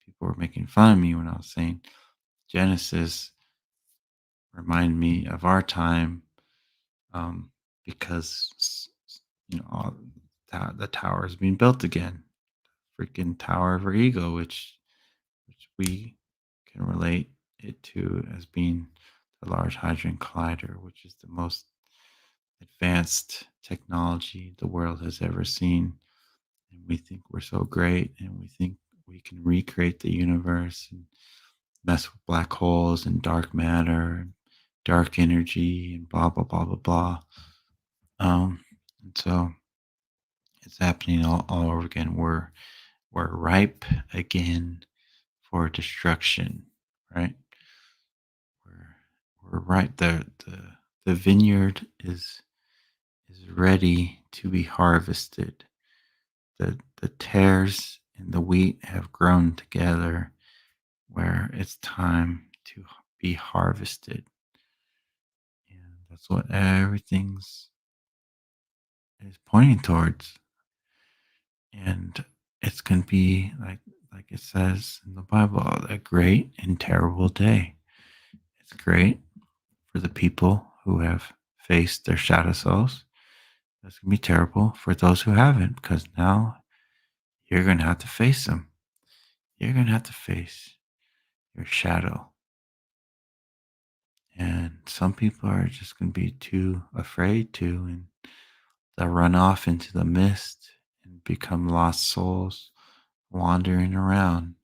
People were making fun of me when I was saying Genesis remind me of our time, because the tower is being built again, freaking Tower of our ego, which we can relate it to as being the Large Hadron Collider, which is the most advanced technology the world has ever seen. And we think we're so great, and we think we can recreate the universe and mess with black holes and dark matter and dark energy and blah blah blah blah blah. And so it's happening all over again. We're ripe again for destruction, right? We're we're right. The vineyard is ready to be harvested. The tares and the wheat have grown together, where it's time to be harvested. And that's what everything's is pointing towards. And it's going to be like it says in the Bible, a great and terrible day. It's great for the people who have faced their shadow selves. It's going to be terrible for those who haven't, because now you're going to have to face them. You're going to have to face your shadow. And some people are just going to be too afraid to, and they'll run off into the mist and become lost souls wandering around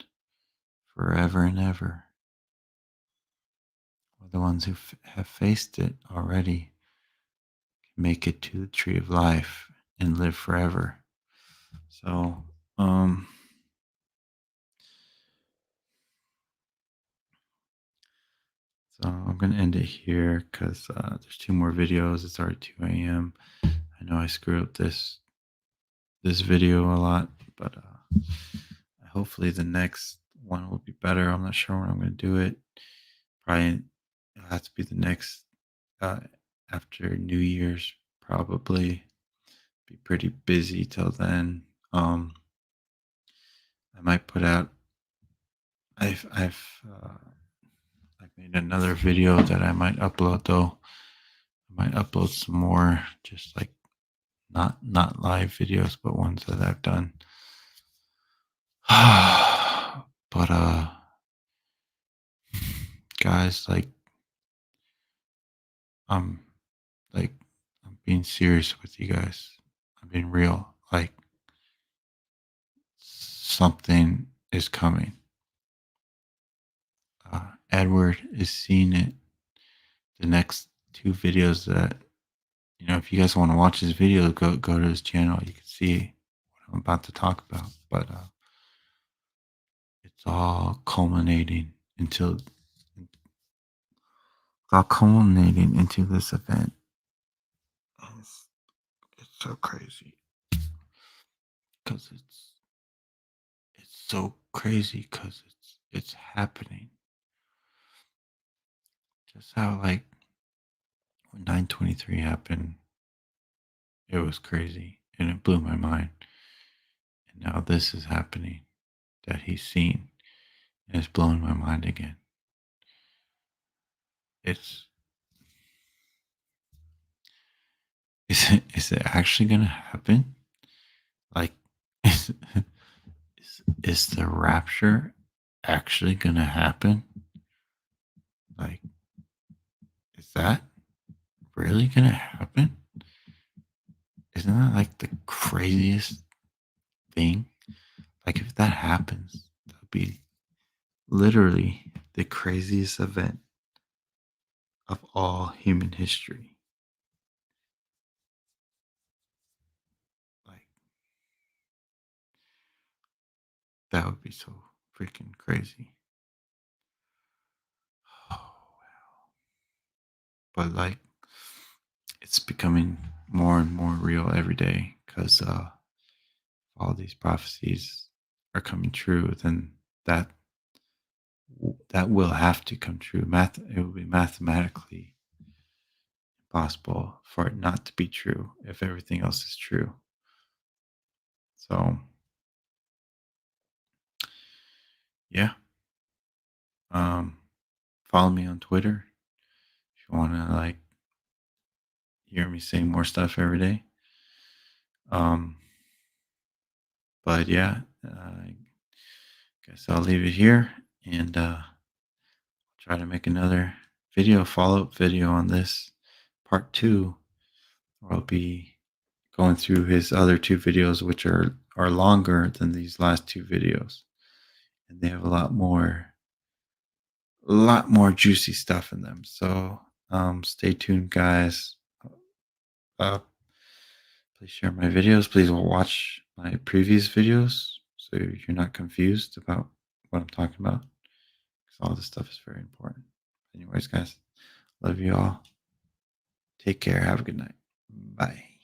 forever and ever. Or the ones who have faced it already can make it to the tree of life and live forever. So, I'm going to end it here, because there's 2 more videos. It's already 2 a.m. I know I screwed up this video a lot, but hopefully the next one will be better. I'm not sure when I'm going to do it. Probably it'll have to be the next uh, after New Year's. Probably be pretty busy till then. I might put out. I've made another video that I might upload though. I might upload some more, just like not live videos, but ones that I've done. But guys, I'm like I'm being serious with you guys. I'm being real. Like, something is coming. Edward is seeing it. The next 2 videos that, if you guys want to watch this video, go to his channel. You can see what I'm about to talk about. But it's all culminating into this event. And it's so crazy, because it's so crazy because it's happening. Just how, like, when 9/23 happened, it was crazy and it blew my mind. And now this is happening that he's seen, and it's blowing my mind again. It's is it actually gonna happen? Like, is the rapture actually gonna happen? Like, is that really gonna happen? Isn't that like the craziest thing? Like, if that happens, that would be literally the craziest event of all human history. Like, That would be so freaking crazy. Oh, but like, it's becoming more and more real every day because all these prophecies are coming true. Then that that will have to come true. It will be mathematically impossible for it not to be true if everything else is true. So yeah, um, follow me on Twitter if you want to like hear me say more stuff every day. Um, but yeah, I guess I'll leave it here and try to make another video, follow up video on this part 2, where I'll be going through his other 2 videos, which are longer than these last 2 videos, and they have a lot more juicy stuff in them. So stay tuned, guys. Uh, please share my videos. Please watch my previous videos so you're not confused about what I'm talking about, because all this stuff is very important. Anyways, guys, love you all. Take care. Have a good night. Bye.